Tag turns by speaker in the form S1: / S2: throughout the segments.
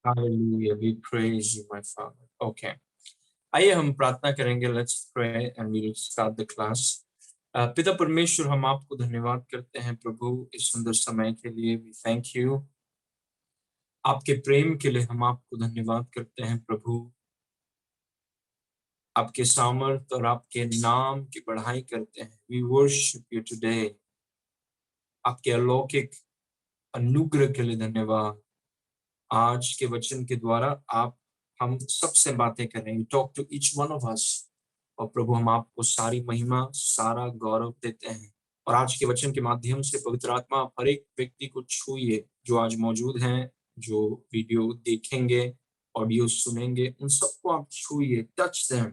S1: Hallelujah, we praise you, my Father. Okay. आइए हम प्रार्थना करेंगे. Let's pray and we will start the class. पिता परमेश्वर, हम आपको धन्यवाद करते हैं प्रभु इस सुंदर समय के लिए. We thank you. आपके प्रेम के लिए हम आपको धन्यवाद करते हैं प्रभु. आपके सामर्थ और आपके नाम की बढ़ाई करते हैं. We worship you today. आपके अलौकिक अनुग्रह के लिए धन्यवाद. आज के वचन के द्वारा आप हम सबसे बातें करें. You talk to each one of us. और प्रभु हम आपको सारी महिमा सारा गौरव देते हैं. और आज के वचन के माध्यम से पवित्र आत्मा हर एक व्यक्ति को छूइए जो आज मौजूद हैं, जो वीडियो देखेंगे, ऑडियो सुनेंगे, उन सबको आप छूइए. Touch them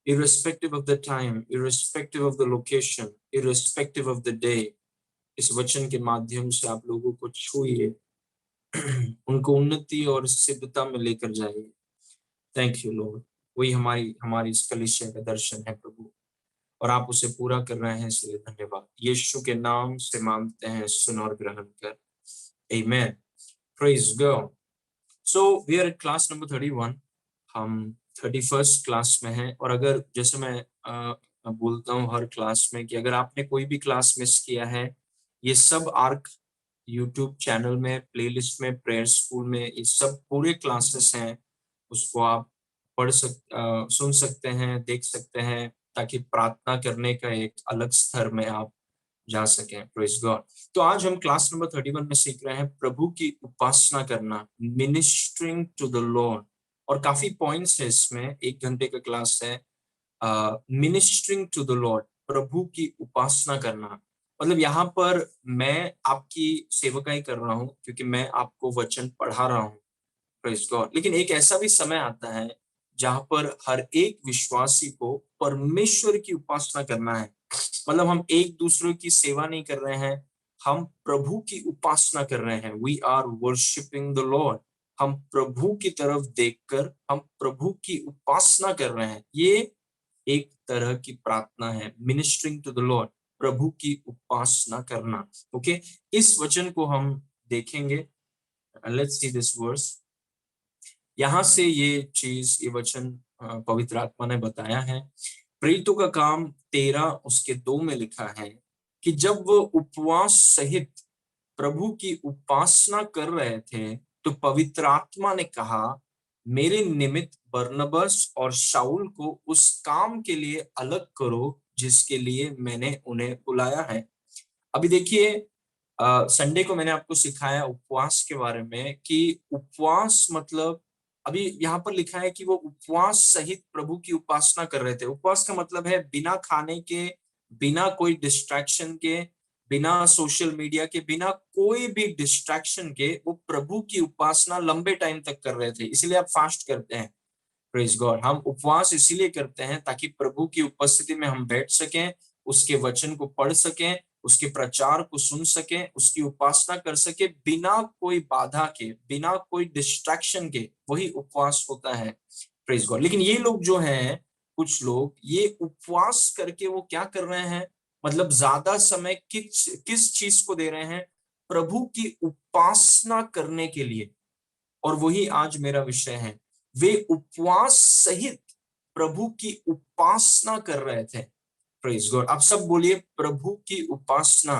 S1: irrespective of the time, irrespective of the location, irrespective of the day. इस वचन के माध्यम से आप लोगों को छूइए, उनको उन्नति और सिद्धता में लेकर जाइए. Thank you Lord. वही हमारी इस कलीसिया का दर्शन है प्रभु, और आप उसे पूरा कर रहे हैं, इसलिए धन्यवाद. यीशु के नाम से मांगते हैं, सुन और ग्रहण कर. आमेन. Praise God. So we are at class number 31. हम 31st क्लास में हैं. और अगर जैसे मैं बोलता हूँ हर क्लास में कि अगर आपने कोई भी क्लास मिस किया है, ये सब आर्क यूट्यूब चैनल में, प्लेलिस्ट में, प्रेयर स्कूल में, ये सब पूरे क्लासेस हैं. उसको आप सुन सकते हैं, देख सकते हैं, ताकि प्रार्थना करने का एक अलग स्तर में आप जा सकें. Praise God. तो आज हम क्लास नंबर 31 में सीख रहे हैं प्रभु की उपासना करना, मिनिस्ट्रिंग टू द लॉर्ड. और काफी पॉइंट्स है इसमें. 1 घंटे का क्लास है. मिनिस्ट्रिंग टू द लॉर्ड, प्रभु की उपासना करना. मतलब यहाँ पर मैं आपकी सेवकाई कर रहा हूँ क्योंकि मैं आपको वचन पढ़ा रहा हूँ. Praise God. लेकिन एक ऐसा भी समय आता है जहां पर हर एक विश्वासी को परमेश्वर की उपासना करना है. मतलब हम एक दूसरे की सेवा नहीं कर रहे हैं, हम प्रभु की उपासना कर रहे हैं. We are worshipping the Lord. हम प्रभु की तरफ देखकर हम प्रभु की उपासना कर रहे हैं. ये एक तरह की प्रार्थना है, मिनिस्ट्रिंग टू द लॉर्ड, प्रभु की उपासना करना. ओके. इस वचन को हम देखेंगे. Let's see this verse. यहाँ से ये वचन पवित्र आत्मा ने बताया है. प्रेरितों का काम 13 उसके 2 में लिखा है कि जब वो उपवास सहित प्रभु की उपासना कर रहे थे तो पवित्र आत्मा ने कहा, मेरे निमित्त बरनबास और शाऊल को उस काम के लिए अलग करो जिसके लिए मैंने उन्हें बुलाया है. अभी देखिए, संडे को मैंने आपको सिखाया उपवास के बारे में कि उपवास मतलब, अभी यहाँ पर लिखा है कि वो उपवास सहित प्रभु की उपासना कर रहे थे. उपवास का मतलब है बिना खाने के, बिना कोई डिस्ट्रैक्शन के, बिना सोशल मीडिया के, बिना कोई भी डिस्ट्रैक्शन के वो प्रभु की उपासना लंबे टाइम तक कर रहे थे. इसीलिए आप फास्ट करते हैं. Praise God. हम उपवास इसीलिए करते हैं ताकि प्रभु की उपस्थिति में हम बैठ सकें, उसके वचन को पढ़ सकें, उसके प्रचार को सुन सकें, उसकी उपासना कर सके बिना कोई बाधा के, बिना कोई डिस्ट्रैक्शन के. वही उपवास होता है. Praise God. लेकिन ये लोग जो हैं, कुछ लोग ये उपवास करके वो क्या कर रहे हैं, मतलब ज्यादा समय किस चीज को दे रहे हैं, प्रभु की उपासना करने के लिए. और वही आज मेरा विषय है. वे उपवास सहित प्रभु की उपासना कर रहे थे. Praise God. आप सब बोलिए प्रभु की उपासना.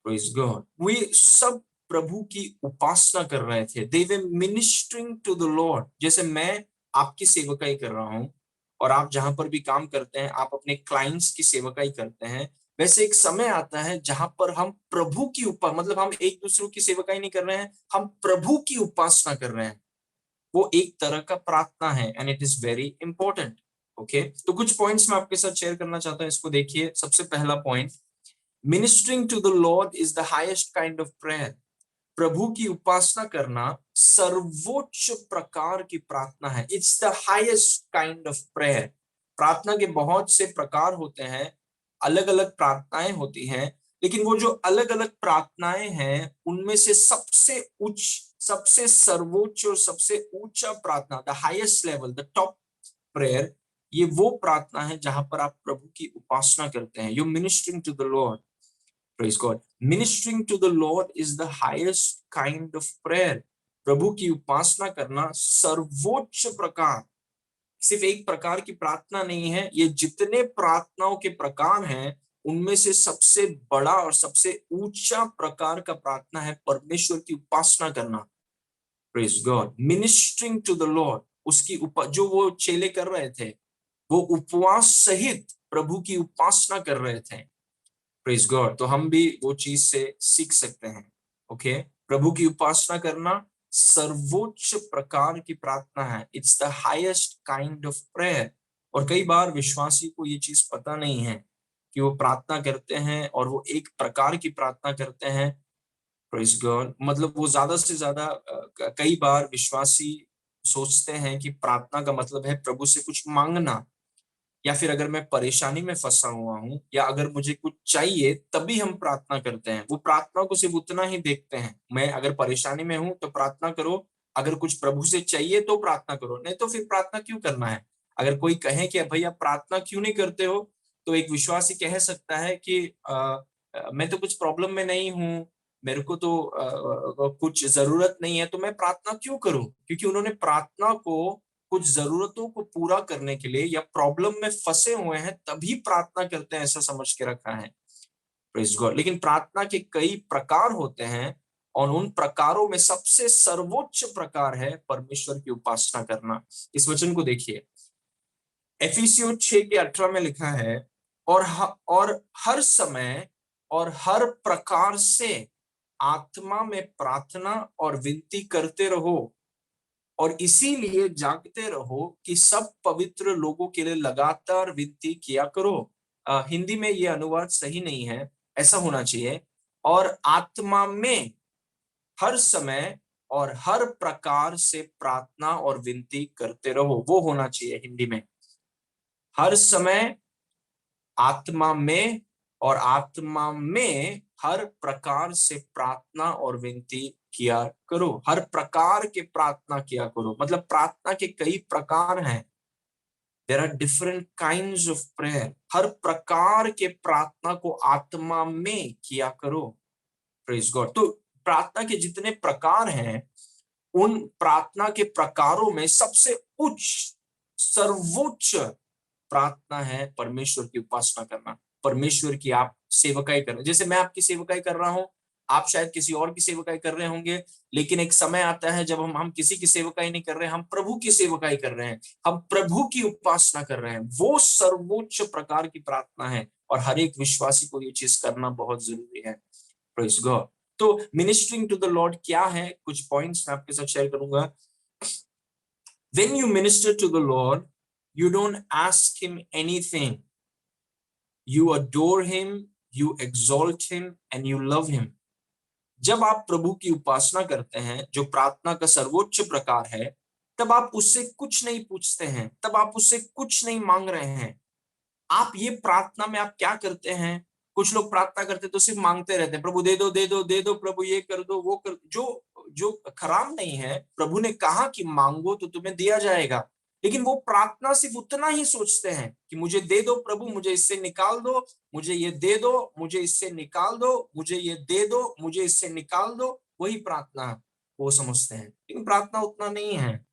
S1: Praise God. वे सब प्रभु की उपासना कर रहे थे. दे वर मिनिस्टरिंग टू द लॉर्ड. जैसे मैं आपकी सेवकाई कर रहा हूं और आप जहां पर भी काम करते हैं, आप अपने क्लाइंट्स की सेवकाई करते हैं, वैसे एक समय आता है जहां पर हम प्रभु की मतलब हम एक दूसरे की सेवकाई नहीं कर रहे हैं, हम प्रभु की उपासना कर रहे हैं. वो एक तरह का प्रार्थना है and it is very important. Okay. तो कुछ पॉइंट्स मैं आपके साथ शेयर करना चाहता हूं. इसको देखिए. सबसे पहला point, ministering to the Lord is the highest kind of prayer. प्रभु की उपासना करना सर्वोच्च प्रकार की प्रार्थना है. It's the highest kind of prayer. प्रार्थना के बहुत से प्रकार होते हैं, अलग अलग प्रार्थनाएं होती हैं, लेकिन वो जो अलग अलग प्रार्थनाएं हैं उनमें से सबसे उच्च, सबसे सर्वोच्च और सबसे ऊंचा प्रार्थना, the highest level, the top prayer, ये वो प्रार्थना है जहां पर आप प्रभु की उपासना करते हैं. You ministering to the Lord. Praise God. Ministering to the Lord is the highest kind of prayer. प्रभु की उपासना करना सर्वोच्च प्रकार, सिर्फ एक प्रकार की प्रार्थना नहीं है, ये जितने प्रार्थनाओं के प्रकार हैं उनमें से सबसे बड़ा और सबसे ऊंचा प्रकार का प्रार्थना है परमेश्वर की उपासना करना। Praise God, ministering to the Lord. उसकी जो वो चेले कर रहे थे, वो उपवास सहित प्रभु की उपासना कर रहे थे। प्रेज गॉड, तो हम भी वो चीज से सीख सकते हैं। ओके, प्रभु की उपासना करना सर्वोच्च प्रकार की प्रार्थना है। It's the highest kind of prayer. और कई बार विश्वासी को ये चीज पता नहीं है कि वो प्रार्थना करते हैं और वो एक प्रकार की प्रार्थना करते हैं। प्रेज गॉड, मतलब वो ज्यादा से ज्यादा कई बार विश्वासी सोचते हैं कि प्रार्थना का मतलब है प्रभु से कुछ मांगना, या फिर अगर मैं परेशानी में फंसा हुआ हूं या अगर मुझे कुछ चाहिए तभी हम प्रार्थना करते हैं। वो प्रार्थना को सिर्फ उतना ही देखते हैं, मैं अगर परेशानी में हूं तो प्रार्थना करो, अगर कुछ प्रभु से चाहिए तो प्रार्थना करो, नहीं तो फिर प्रार्थना क्यों करना है। अगर कोई कहे कि भैया प्रार्थना क्यों नहीं करते हो, तो एक विश्वासी कह सकता है कि मैं तो कुछ प्रॉब्लम में नहीं हूं, मेरे को तो कुछ जरूरत नहीं है, तो मैं प्रार्थना क्यों करूं। क्योंकि उन्होंने प्रार्थना को कुछ जरूरतों को पूरा करने के लिए या प्रॉब्लम में फंसे हुए हैं तभी प्रार्थना करते हैं, ऐसा समझ के रखा है। प्रेज गॉड, लेकिन प्रार्थना के कई प्रकार होते हैं और उन प्रकारों में सबसे सर्वोच्च प्रकार है परमेश्वर की उपासना करना। इस वचन को देखिए, एफिसियों 6:18 में लिखा है, और हर समय और हर प्रकार से आत्मा में प्रार्थना और विनती करते रहो, और इसीलिए जागते रहो कि सब पवित्र लोगों के लिए लगातार विनती किया करो। हिंदी में ये अनुवाद सही नहीं है, ऐसा होना चाहिए, और आत्मा में हर समय और हर प्रकार से प्रार्थना और विनती करते रहो, वो होना चाहिए हिंदी में। हर समय आत्मा में और आत्मा में हर प्रकार से प्रार्थना और विनती किया करो। हर प्रकार के प्रार्थना किया करो, मतलब प्रार्थना के कई प्रकार हैं। There are different kinds of prayer. हर प्रकार के प्रार्थना को आत्मा में किया करो। Praise God. तो प्रार्थना के जितने प्रकार हैं, उन प्रार्थना के प्रकारों में सबसे उच्च सर्वोच्च प्रार्थना है परमेश्वर की उपासना करना, परमेश्वर की आप सेवकाई करना। जैसे मैं आपकी सेवकाई कर रहा हूं, आप शायद किसी और की सेवकाई कर रहे होंगे, लेकिन एक समय आता है जब हम किसी की सेवकाई नहीं कर रहे हैं, हम प्रभु की सेवकाई कर रहे हैं, हम प्रभु की उपासना कर रहे हैं। वो सर्वोच्च प्रकार की प्रार्थना है और हर एक विश्वासी को ये चीज करना बहुत जरूरी है। Praise God. तो मिनिस्टरिंग टू द लॉर्ड क्या है, कुछ पॉइंट्स मैं आपके साथ शेयर करूंगा। When you minister to the Lord, you don't ask him anything. You adore him, you exalt him, and you love him. जब आप प्रभु की उपासना करते हैं, जो प्रार्थना का सर्वोच्च प्रकार है, तब आप उससे कुछ नहीं पूछते हैं, तब आप उससे कुछ नहीं मांग रहे हैं। आप ये प्रार्थना में आप क्या करते हैं, कुछ लोग प्रार्थना करते तो सिर्फ मांगते रहते हैं, प्रभु दे दो दे दो दे दो, प्रभु ये कर दो वो कर, जो जो खराब नहीं है। प्रभु ने कहा कि मांगो तो तुम्हें दिया जाएगा, लेकिन वो प्रार्थना सिर्फ उतना ही सोचते हैं कि मुझे दे दो प्रभु, मुझे इससे निकाल दो, मुझे ये दे दो, मुझे इससे निकाल दो, मुझे ये दे दो, मुझे इससे निकाल दो। वही प्रार्थना वो समझते हैं, लेकिन प्रार्थना उतना नहीं है।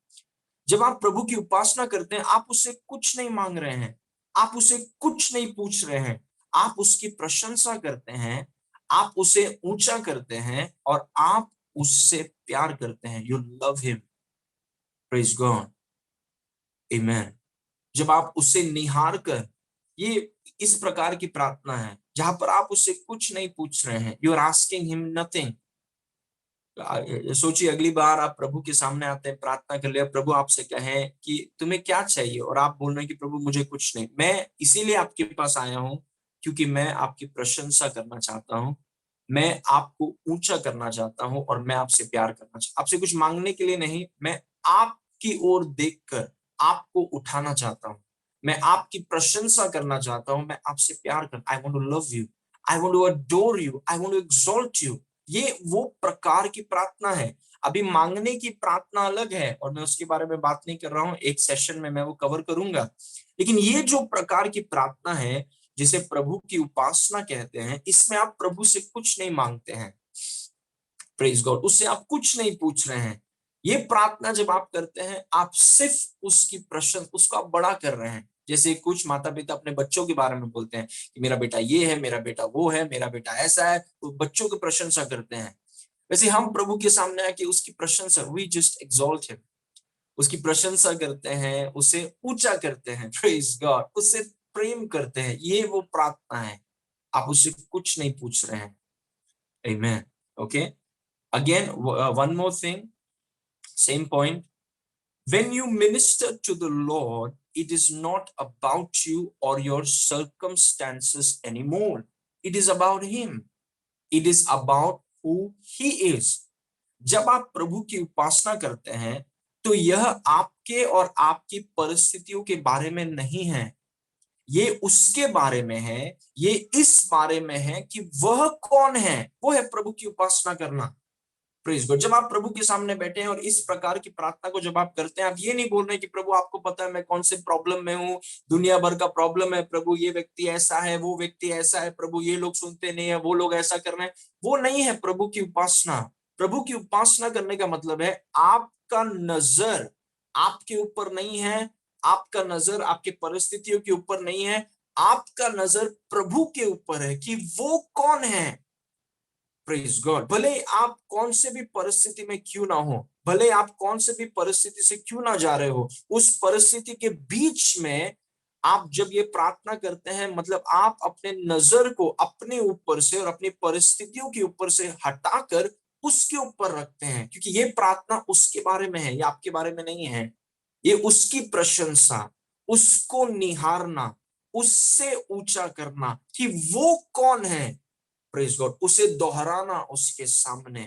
S1: जब आप प्रभु की उपासना करते हैं, आप उससे कुछ नहीं मांग रहे हैं, आप उसे कुछ नहीं पूछ रहे हैं, आप उसकी प्रशंसा करते हैं, आप उसे ऊंचा करते हैं और आप उससे प्यार करते हैं। You love him. Praise God, आमेन। जब आप उसे निहार कर, ये इस प्रकार की प्रार्थना है जहां पर आप उससे कुछ नहीं पूछ रहे हैं। You are asking him nothing. सोचिए, अगली बार आप प्रभु के सामने आते हैं, प्रार्थना कर लिया, प्रभु आपसे कहें कि तुम्हें क्या चाहिए, और आप बोल रहे हैं कि प्रभु मुझे कुछ नहीं, मैं इसीलिए आपके पास आया हूं क्योंकि मैं आपकी प्रशंसा करना चाहता हूं, मैं आपको ऊंचा करना चाहता हूं और मैं आपसे प्यार करना चाहता हूं। आपसे कुछ मांगने के लिए नहीं, मैं आपकी ओर देखकर आपको उठाना चाहता हूं, मैं आपकी प्रशंसा करना चाहता हूं, मैं आपसे प्यार कर, I want to love you, I want to adore you, I want to exalt you. ये वो प्रकार की प्रार्थना है। अभी मांगने की प्रार्थना अलग है और मैं उसके बारे में बात नहीं कर रहा हूं, एक सेशन में मैं वो कवर करूंगा। लेकिन ये जो प्रकार की प्रार्थना है जिसे प्रभु की उपासना कहते हैं, इसमें आप प्रभु से कुछ नहीं मांगते हैं। प्रेज गॉड, उससे आप कुछ नहीं पूछ रहे हैं, ये प्रार्थना जब आप करते हैं, आप सिर्फ उसकी प्रशंसा, उसको आप बड़ा कर रहे हैं। जैसे कुछ माता पिता अपने बच्चों के बारे में बोलते हैं कि मेरा बेटा ये है, मेरा बेटा वो है, मेरा बेटा ऐसा है, तो बच्चों की प्रशंसा करते हैं। वैसे हम प्रभु के सामने आके उसकी प्रशंसा, वी जस्ट एक्सॉल्ट हिम, उसकी प्रशंसा करते हैं, उसे ऊंचा करते हैं, प्रेज गॉड, उससे प्रेम करते हैं। ये वो प्रार्थना है, आप उससे कुछ नहीं पूछ रहे हैं। आमेन। Okay, again one more thing, same point, when you minister to the Lord, it is not about you or your circumstances anymore. It is about him. It is about who he is. जब आप प्रभु की उपासना करते हैं, तो यह आपके और आपकी परिस्थितियों के बारे में नहीं है, ये उसके बारे में है। ये इस बारे में है कि वह कौन है। वो है प्रभु की उपासना करना। Praise God. जब आप प्रभु के सामने बैठे हैं और इस प्रकार की प्रार्थना को जब आप करते हैं, आप ये नहीं बोल रहे कि प्रभु आपको पता है मैं कौन से प्रॉब्लम में हूँ, दुनिया भर का प्रॉब्लम है प्रभु, ये व्यक्ति ऐसा है, वो व्यक्ति ऐसा है प्रभु, ये लोग सुनते नहीं है, वो लोग ऐसा कर रहे हैं। वो नहीं है प्रभु की उपासना। प्रभु की उपासना करने का मतलब है आपका नजर आपके ऊपर नहीं है, आपका नजर आपके परिस्थितियों के ऊपर नहीं है, आपका नजर प्रभु के ऊपर है कि वो कौन है। Praise God. भले आप कौन से भी परिस्थिति में क्यों ना हो, भले आप कौन से भी परिस्थिति से क्यों ना जा रहे हो, उस परिस्थिति के बीच में आप जब ये प्रार्थना करते हैं, मतलब आप अपने नजर को अपने ऊपर से और अपनी परिस्थितियों के ऊपर से हटाकर उसके ऊपर रखते हैं, क्योंकि ये प्रार्थना उसके बारे में है, ये आपके बारे में नहीं है। ये उसकी प्रशंसा, उसको निहारना, उससे ऊंचा करना कि वो कौन है। Praise God. उसे दोहराना उसके सामने।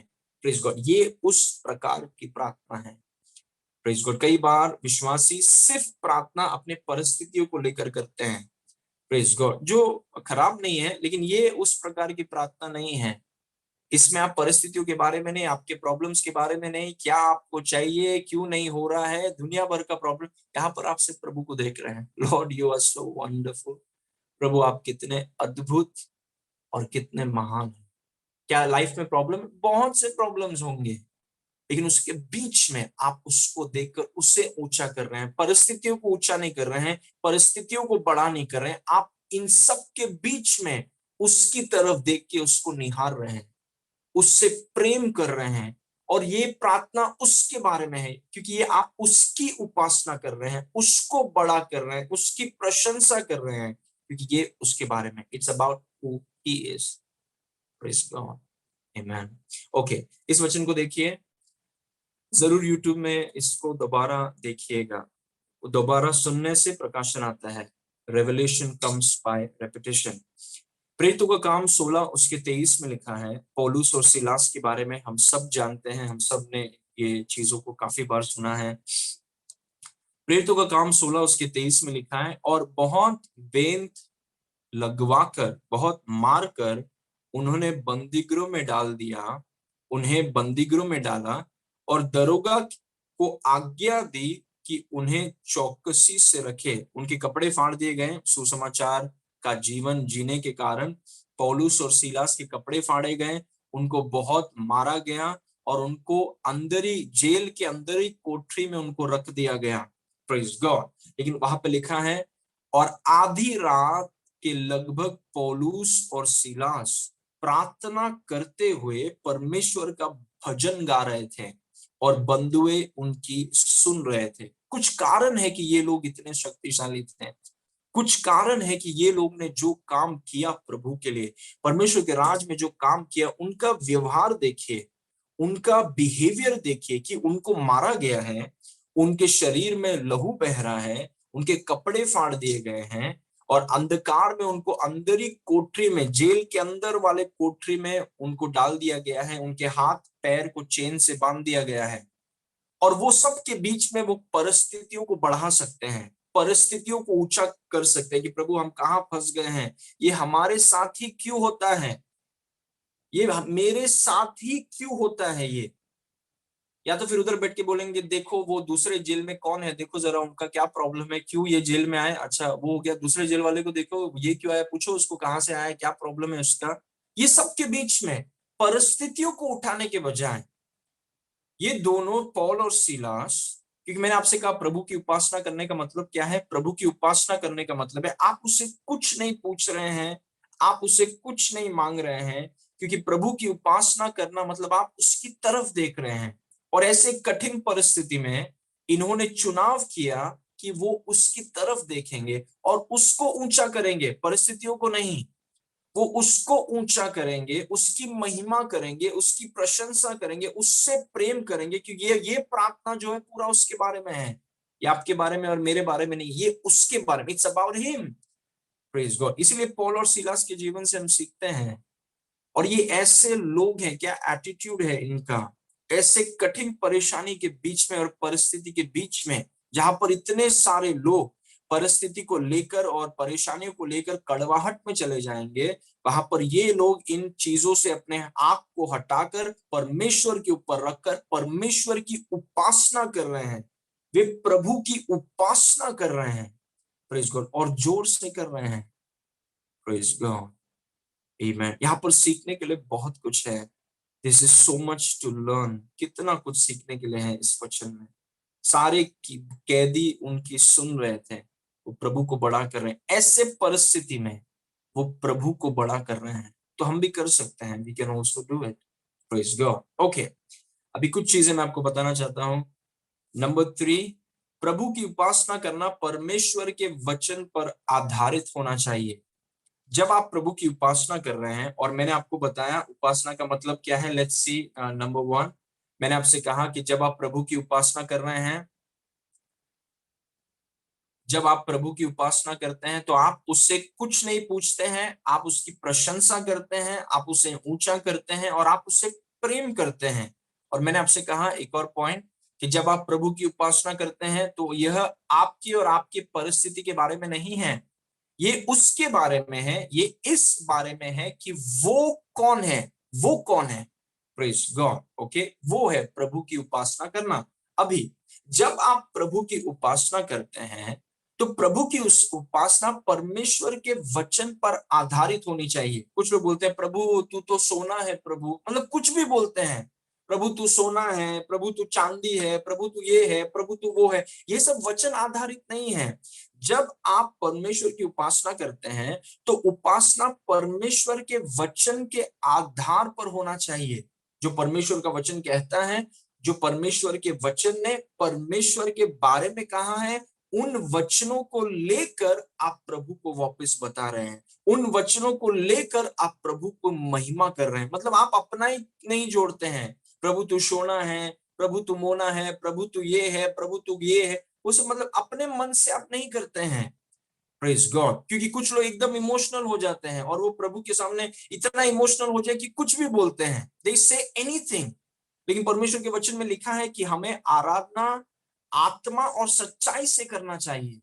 S1: Praise God. ये उस प्रकार की प्रार्थना है। Praise God. कई बार विश्वासी सिर्फ प्रार्थना अपने परिस्थितियों को लेकर करते हैं, प्रेज गॉड, जो खराब नहीं है, लेकिन ये उस प्रकार की प्रार्थना नहीं है। इसमें आप परिस्थितियों के बारे में नहीं, आपके प्रॉब्लम्स के बारे में नहीं, क्या आपको चाहिए, क्यों नहीं हो रहा है, दुनिया भर का प्रॉब्लम, यहाँ पर आप सिर्फ प्रभु को देख रहे हैं। Lord you are so wonderful. प्रभु आप कितने अद्भुत और कितने महान हैं। क्या लाइफ में प्रॉब्लम, बहुत से प्रॉब्लम्स होंगे, लेकिन उसके बीच में आप उसको देखकर उसे ऊंचा कर रहे हैं। परिस्थितियों को ऊंचा नहीं कर रहे हैं, परिस्थितियों को बड़ा नहीं कर रहे हैं, आप इन सब के बीच में उसकी तरफ देख के उसको निहार रहे हैं, उससे प्रेम कर रहे हैं। और ये प्रार्थना उसके बारे में है, क्योंकि ये आप उसकी उपासना कर रहे हैं, उसको बड़ा कर रहे हैं, उसकी प्रशंसा कर रहे हैं, क्योंकि ये उसके बारे में, it's about who he is. Praise God. Amen. Okay, इस वचन को देखिए, जरूर यूट्यूब में इसको दोबारा देखिएगा, दोबारा सुनने से प्रकाशन आता है। Revelation comes by repetition. प्रेरितों का काम 16 उसके 23 में लिखा है। पौलुस और सिलास के बारे में हम सब जानते हैं, हम सब ने ये चीजों को काफी बार सुना है। प्रेरितों का काम 16 उसके 23 में लिखा है, और बहुत बेंत लगवाकर, बहुत मारकर उन्होंने बंदीगृह में डाल दिया, उन्हें बंदीगृह में डाला, और दरोगा को आज्ञा दी कि उन्हें चौकसी से रखे। उनके कपड़े फाड़ दिए गए सुसमाचार का जीवन जीने के कारण। पौलुस और सीलास के कपड़े फाड़े गए, उनको बहुत मारा गया, और उनको अंदरी जेल के अंदरी कोठरी में उनको रख दिया गया। Praise God. लेकिन वहां पे लिखा है, और आधी रात के लगभग पौलुस और सीलास प्रार्थना करते हुए परमेश्वर का भजन गा रहे थे, और बंधुए उनकी सुन रहे थे। कुछ कारण है कि ये लोग इतने शक्तिशाली थे, कुछ कारण है कि ये लोग ने जो काम किया प्रभु के लिए, परमेश्वर के राज में जो काम किया, उनका व्यवहार देखिए, उनका बिहेवियर देखिए, कि उनको मारा गया है, उनके शरीर में लहू बह रहा है, उनके कपड़े फाड़ दिए गए हैं, और अंधकार में उनको अंदरी कोठरी में, जेल के अंदर वाले कोठरी में उनको डाल दिया गया है, उनके हाथ पैर को चेन से बांध दिया गया है। और वो सब के बीच में वो परिस्थितियों को बढ़ा सकते हैं, परिस्थितियों को ऊंचा कर सकते हैं कि प्रभु हम कहाँ फंस गए हैं, ये हमारे साथ ही क्यों होता है, ये मेरे साथ ही क्यों होता है ये। या तो फिर उधर बैठ के बोलेंगे देखो वो दूसरे जेल में कौन है, देखो जरा उनका क्या प्रॉब्लम है, क्यों ये जेल में आए, अच्छा वो हो गया, दूसरे जेल वाले को देखो ये क्यों आया, पूछो उसको कहाँ से आया, क्या प्रॉब्लम है उसका। ये सब के बीच में परिस्थितियों को उठाने के बजाय ये दोनों पौल और सीलास, क्योंकि मैंने आपसे कहा प्रभु की उपासना करने का मतलब क्या है। प्रभु की उपासना करने का मतलब है आप उससे कुछ नहीं पूछ रहे हैं, आप उससे कुछ नहीं मांग रहे हैं, क्योंकि प्रभु की उपासना करना मतलब आप उसकी तरफ देख रहे हैं। और ऐसे कठिन परिस्थिति में इन्होंने चुनाव किया कि वो उसकी तरफ देखेंगे और उसको ऊंचा करेंगे, परिस्थितियों को नहीं। वो उसको ऊंचा करेंगे, उसकी महिमा करेंगे, उसकी प्रशंसा करेंगे, उससे प्रेम करेंगे, क्योंकि ये प्रार्थना जो है पूरा उसके बारे में है। ये आपके बारे में और मेरे बारे में नहीं, ये उसके बारे में, it's about him. Praise God. इसलिए पौल और सिलास के जीवन से हम सीखते हैं। और ये ऐसे लोग हैं, क्या एटीट्यूड है इनका, ऐसे कठिन परेशानी के बीच में और परिस्थिति के बीच में, जहां पर इतने सारे लोग परिस्थिति को लेकर और परेशानियों को लेकर कड़वाहट में चले जाएंगे, वहां पर ये लोग इन चीजों से अपने आप को हटाकर परमेश्वर के ऊपर रखकर परमेश्वर की उपासना कर रहे हैं। वे प्रभु की उपासना कर रहे हैं। Praise God. और जोर से कर रहे हैं। Praise God. आमेन। यहाँ पर सीखने के लिए बहुत कुछ है। This is so much to learn. कितना कुछ सीखने के लिए है इस वचन में। सारे कैदी उनकी सुन रहे थे, वो प्रभु को बड़ा कर रहे हैं। ऐसे परिस्थिति में वो प्रभु को बड़ा कर रहे हैं। तो हम भी कर सकते हैं। We can also do it. Praise God. Okay, अभी कुछ चीजें मैं आपको बताना चाहता हूं। नंबर 3, प्रभु की उपासना करना परमेश्वर के वचन पर आधारित होना चाहिए। जब आप प्रभु की उपासना कर रहे हैं, और मैंने आपको बताया उपासना का मतलब क्या है। Let's see. नंबर 1, मैंने आपसे कहा कि जब आप प्रभु की उपासना कर रहे हैं, जब आप प्रभु की उपासना करते हैं तो आप उससे कुछ नहीं पूछते हैं, आप उसकी प्रशंसा करते हैं, आप उसे ऊंचा करते हैं और आप उससे प्रेम करते हैं। और मैंने आपसे कहा एक और पॉइंट, कि जब आप प्रभु की उपासना करते हैं तो यह आपकी और आपकी परिस्थिति के बारे में नहीं है, ये उसके बारे में है, ये इस बारे में है कि वो कौन है। वो कौन है? Praise God. ओके, वो है प्रभु की उपासना करना। अभी जब आप प्रभु की उपासना करते हैं तो प्रभु की उस उपासना परमेश्वर के वचन पर आधारित होनी चाहिए। कुछ लोग बोलते हैं प्रभु तू तो सोना है, प्रभु मतलब कुछ भी बोलते हैं, प्रभु तू सोना है, प्रभु तू चांदी है, प्रभु तू ये है, प्रभु तू वो है। ये सब वचन आधारित नहीं है। जब आप परमेश्वर की उपासना करते हैं तो उपासना परमेश्वर के वचन के आधार पर होना चाहिए। जो परमेश्वर का वचन कहता है, जो परमेश्वर के वचन ने परमेश्वर के बारे में कहा है, उन वचनों को लेकर आप प्रभु को वापस बता रहे हैं, उन वचनों को लेकर आप प्रभु को महिमा कर रहे हैं। मतलब आप अपना ही नहीं जोड़ते हैं, प्रभु तू सोना है, प्रभु तू मोना है, प्रभु तू ये है, प्रभु तू ये है। वो सब मतलब अपने मन से आप नहीं करते हैं। Praise God. क्योंकि कुछ लोग एकदम इमोशनल हो जाते हैं और वो प्रभु के सामने इतना इमोशनल हो जाए कि कुछ भी बोलते हैं, दे से एनीथिंग। लेकिन परमेश्वर के वचन में लिखा है कि हमें आराधना आत्मा और सच्चाई से करना चाहिए,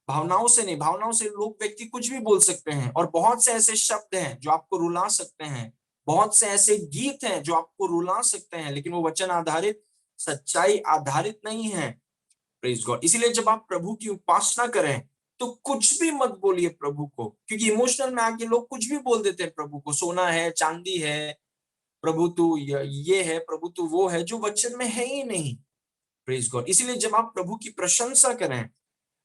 S1: भावनाओं से नहीं। भावनाओं से लोग, व्यक्ति कुछ भी बोल सकते हैं, और बहुत से ऐसे शब्द हैं जो आपको रुला सकते हैं, बहुत से ऐसे गीत हैं जो आपको रुला सकते हैं, लेकिन वो वचन आधारित, सच्चाई आधारित नहीं है। Praise God. इसीलिए जब आप प्रभु की उपासना करें तो कुछ भी मत बोलिए प्रभु को, क्योंकि इमोशनल में आके लोग कुछ भी बोल देते हैं प्रभु को, सोना है, चांदी है, प्रभु तू ये है, प्रभु तू वो है, जो वचन में है ही नहीं। Praise God. इसीलिए जब आप प्रभु की प्रशंसा करें,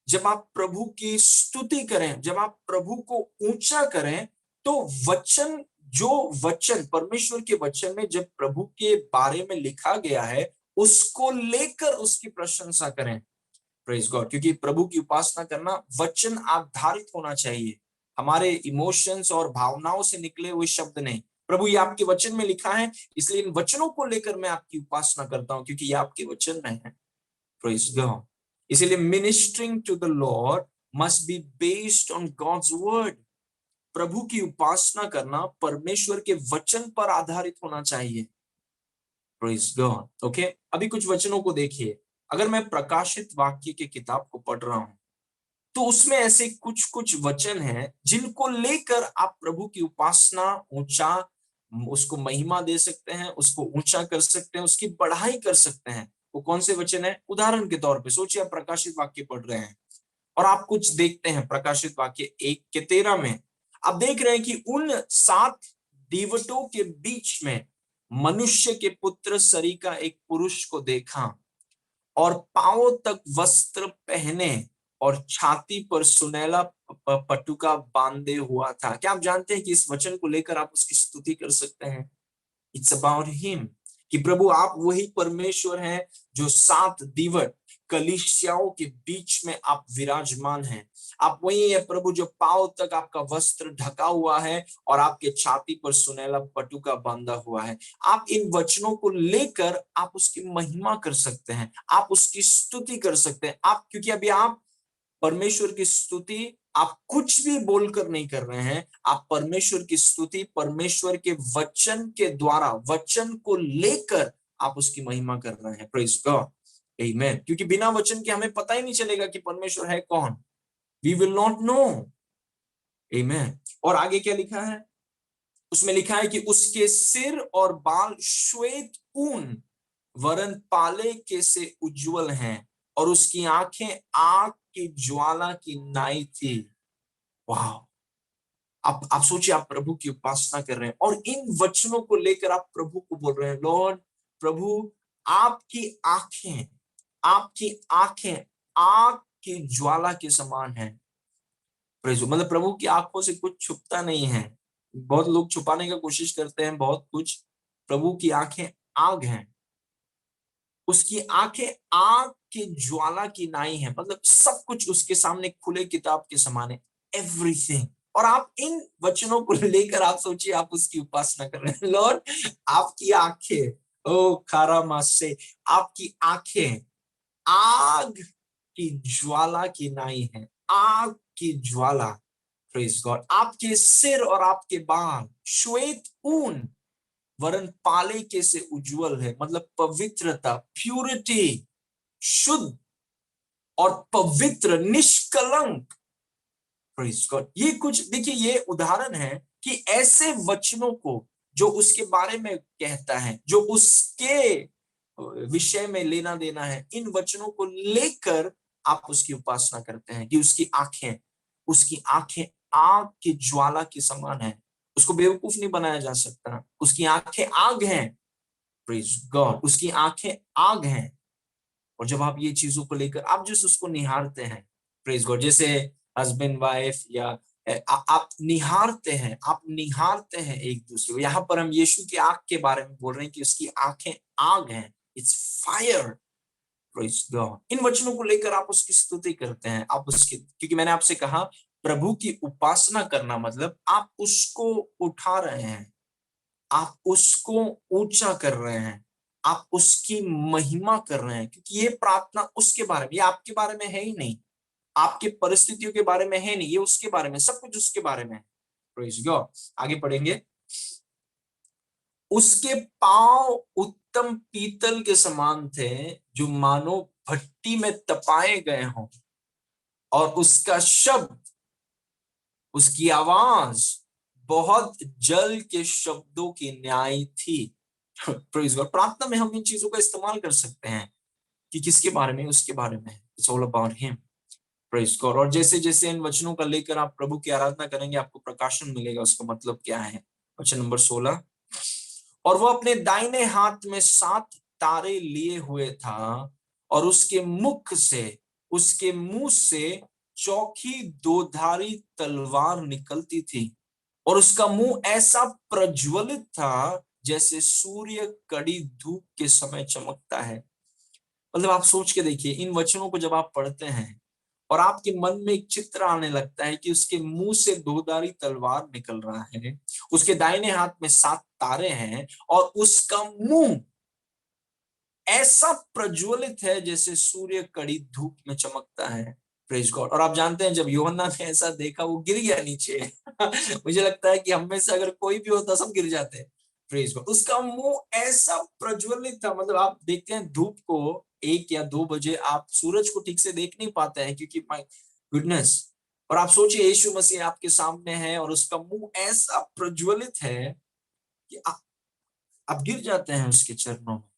S1: जब आप प्रभु की स्तुति करें, जब आप प्रभु को ऊंचा करें, तो वचन, जो वचन परमेश्वर के वचन में जब प्रभु के बारे में लिखा गया है, उसको लेकर उसकी प्रशंसा करें। Praise God. क्योंकि प्रभु की उपासना करना वचन आधारित होना चाहिए, हमारे इमोशंस और भावनाओं से निकले हुए शब्द नहीं। प्रभु ये आपके वचन में लिखा है, इसलिए इन वचनों को लेकर मैं आपकी उपासना करता हूं, क्योंकि ये आपके वचन में है। Praise God. इसीलिए ministering to the Lord must be based on God's word. प्रभु की उपासना करना परमेश्वर के वचन पर आधारित होना चाहिए। Praise God. ओके, अभी कुछ वचनों को देखिए। अगर मैं प्रकाशित वाक्य की किताब को पढ़ रहा हूं तो उसमें ऐसे कुछ कुछ वचन हैं जिनको लेकर आप प्रभु की उपासना, ऊंचा, उसको महिमा दे सकते हैं, उसको ऊंचा कर सकते हैं, उसकी बढ़ाई कर सकते हैं। वो कौन से वचन है? उदाहरण के तौर पे सोचिए, आप प्रकाशित वाक्य पढ़ रहे हैं और आप कुछ देखते हैं। प्रकाशित वाक्य 1:13 में आप देख रहे हैं कि उन 7 दीवटों के बीच में मनुष्य के पुत्र सरी का एक पुरुष को देखा और पांवों तक वस्त्र पहने और छाती पर सुनहला पटुका बांधे हुआ था। क्या आप जानते हैं कि इस वचन को लेकर आप उसकी स्तुति कर सकते हैं? इट्स अबाउट हिम, कि प्रभु आप वही परमेश्वर हैं जो 7 दिवट कलीसियाओं के बीच में आप विराजमान हैं। आप वही है प्रभु जो पांव तक आपका वस्त्र ढका हुआ है और आपके छाती पर सुनहला पटुका बांधा हुआ है। आप इन वचनों को लेकर आप उसकी महिमा कर सकते हैं, आप उसकी स्तुति कर सकते हैं। आप, क्योंकि अभी आप परमेश्वर की स्तुति आप कुछ भी बोलकर नहीं कर रहे हैं, आप परमेश्वर की स्तुति परमेश्वर के वचन के द्वारा, वचन को लेकर आप उसकी महिमा कर रहे हैं। प्रेज गॉड, आमेन। क्योंकि बिना वचन के हमें पता ही नहीं चलेगा कि परमेश्वर है कौन। वी विल नॉट नो, आमेन। और आगे क्या लिखा है? उसमें लिखा है कि उसके सिर और बाल श्वेत ऊन वरन पाले के से उज्जवल हैं और उसकी आंखें आग की ज्वाला की नाई थी। वाह! आप सोचिए, आप प्रभु की उपासना कर रहे हैं और इन वचनों को लेकर आप प्रभु को बोल रहे हैं, लॉर्ड, प्रभु आपकी आंखें, आपकी आंखें आग की ज्वाला के समान है। मतलब प्रभु की आंखों से कुछ छुपता नहीं है। बहुत लोग छुपाने का कोशिश करते हैं बहुत कुछ, प्रभु की आंखें आग हैं। उसकी आंखें आग की ज्वाला की नाई है, मतलब सब कुछ उसके सामने खुले किताब के समान है, एवरीथिंग। और आप इन वचनों को लेकर आप सोचिए, आप उसकी उपासना कर रहे हैं। लॉर्ड, आपकी आंखें, ओ खारा मास से, आपकी आंखें आग की ज्वाला की नाई है, आग की ज्वाला। Praise God. आपके सिर और आपके बाल श्वेत ऊन वरन पाले के से उज्जवल है, मतलब पवित्रता, प्यूरिटी, शुद्ध और पवित्र, निष्कलंक। Praise God. ये कुछ देखिए, ये उदाहरण है कि ऐसे वचनों को जो उसके बारे में कहता है, जो उसके विषय में लेना देना है, इन वचनों को लेकर आप उसकी उपासना करते हैं कि उसकी आंखें आग की ज्वाला के समान है। उसको बेवकूफ नहीं बनाया जा सकता। उसकी आंखें आग हैं। Praise God. उसकी आंखें आग हैं। और जब आप ये चीजों को लेकर आप जिस उसको निहारते हैं, प्रेज गॉड, जैसे हस्बैंड वाइफ या आप निहारते हैं एक दूसरे को। यहाँ पर हम यीशु की आंख के बारे में बोल रहे हैं कि उसकी आंखें आग हैं, इट्स फायर। Praise God. इन वचनों को लेकर आप उसकी स्तुति करते हैं, आप उसकी, क्योंकि मैंने आपसे कहा प्रभु की उपासना करना मतलब आप उसको उठा रहे हैं, आप उसको ऊंचा कर रहे हैं, आप उसकी महिमा कर रहे हैं। क्योंकि ये प्रार्थना उसके बारे में, ये आपके बारे में है ही नहीं, आपके परिस्थितियों के बारे में है नहीं, ये उसके बारे में, सब कुछ उसके बारे में है। Praise God. आगे पढ़ेंगे। उसके पांव उत्तम पीतल के समान थे जो मानो भट्टी में तपाए गए हों, और उसका शब्द, उसकी आवाज बहुत जल के शब्दों की न्याय थी। Praise God. प्रार्थना में हम इन चीजों का इस्तेमाल कर सकते हैं कि किसके बारे में, उसके बारे में। It's all about him. Praise God. और जैसे जैसे इन वचनों का लेकर आप प्रभु की आराधना करेंगे, आपको प्रकाशन मिलेगा उसका मतलब क्या है। वचन नंबर 16, और वो अपने दाहिने हाथ में 7 तारे लिए हुए था और उसके मुंह से चौखी दोधारी तलवार निकलती थी और उसका मुंह ऐसा प्रज्वलित था जैसे सूर्य कड़ी धूप के समय चमकता है। मतलब आप सोच के देखिए, इन वचनों को जब आप पढ़ते हैं और आपके मन में एक चित्र आने लगता है कि उसके मुंह से दोधारी तलवार निकल रहा है, उसके दाहिने हाथ में 7 तारे हैं और उसका मुंह ऐसा प्रज्वलित है जैसे सूर्य कड़ी धूप में चमकता है। Praise God. और आप जानते हैं जब यूहन्ना ने ऐसा देखा वो गिर गया नीचे। मुझे लगता है कि हम में से अगर कोई भी होता सब गिर जाते हैं। Praise God. उसका मुंह ऐसा प्रज्वलित था, मतलब आप देखते हैं धूप को 1 या 2 बजे आप सूरज को ठीक से देख नहीं पाते हैं क्योंकि माय गुडनेस। और आप सोचिए यीशु मसीह आपके सामने है और उसका मुंह ऐसा प्रज्वलित है कि आप गिर जाते हैं उसके चरणों में,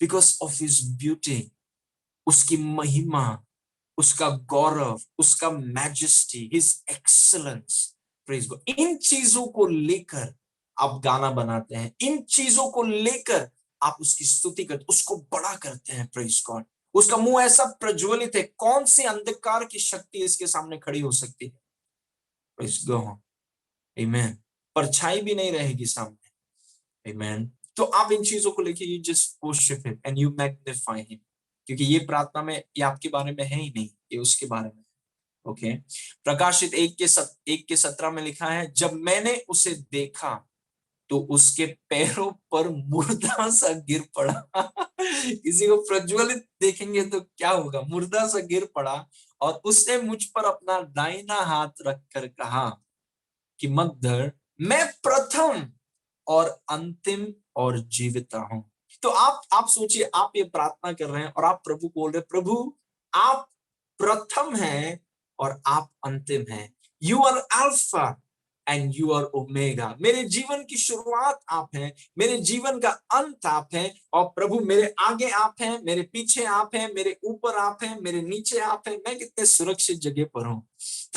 S1: बिकॉज ऑफ हिज ब्यूटी, उसकी महिमा, उसका गौरव, उसका majesty, his excellence. Praise God. इन चीजों को लेकर आप गाना बनाते हैं, इन चीजों को लेकर आप उसकी स्तुति करते, उसको बड़ा करते हैं। Praise God. उसका मुंह ऐसा प्रज्वलित है, कौन सी अंधकार की शक्ति इसके सामने खड़ी हो सकती है? Praise God. आमीन। परछाई भी नहीं रहेगी सामने। आमीन। तो आप इन चीजों को लेके you just worship him and you magnify him, क्योंकि ये प्रार्थना में ये आपके बारे में है ही नहीं, ये उसके बारे में। ओके। प्रकाशित 1:17 में लिखा है, जब मैंने उसे देखा तो उसके पैरों पर मुर्दा सा गिर पड़ा। किसी को प्रज्वलित देखेंगे तो क्या होगा? मुर्दा सा गिर पड़ा, और उसने मुझ पर अपना दाहिना हाथ रखकर कहा कि मत डर, मैं प्रथम और अंतिम और जीविता हूं। तो आप सोचिए, आप ये प्रार्थना कर रहे हैं और आप प्रभु बोल रहे हैं, प्रभु आप प्रथम हैं और आप अंतिम हैं। You are alpha and you are omega. मेरे जीवन की शुरुआत आप हैं, मेरे जीवन का अंत आप हैं। और प्रभु मेरे आगे आप हैं, मेरे पीछे आप हैं, मेरे ऊपर आप हैं, मेरे नीचे आप हैं। मैं कितने सुरक्षित जगह पर हूं।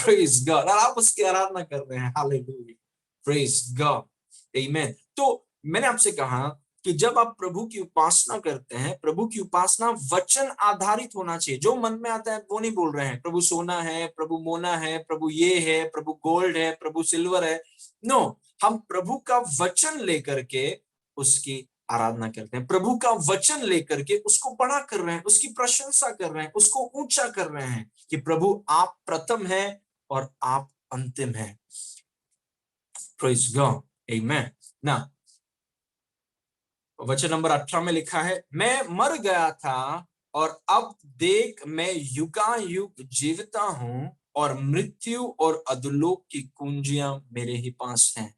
S1: Praise God. और आप उसकी आराधना कर रहे हैं। हालेलुया। Praise God. आमीन। तो मैंने आपसे कहा कि जब आप प्रभु की उपासना करते हैं, प्रभु की उपासना वचन आधारित होना चाहिए। जो मन में आता है वो नहीं बोल रहे हैं, प्रभु सोना है, प्रभु मोना है, प्रभु ये है, प्रभु गोल्ड है, प्रभु सिल्वर है। नो, हम प्रभु का वचन लेकर के उसकी आराधना करते हैं। प्रभु का वचन लेकर के उसको बड़ा कर रहे हैं, उसकी प्रशंसा कर रहे हैं, उसको ऊंचा कर रहे हैं कि प्रभु आप प्रथम हैं और आप अंतिम हैं। Praise God. आमीन। ना, वचन नंबर 18 में लिखा है, मैं मर गया था और अब देख मैं युगायुग जीविता हूं, और मृत्यु और अधोलोक की कुंजियां मेरे ही पास हैं।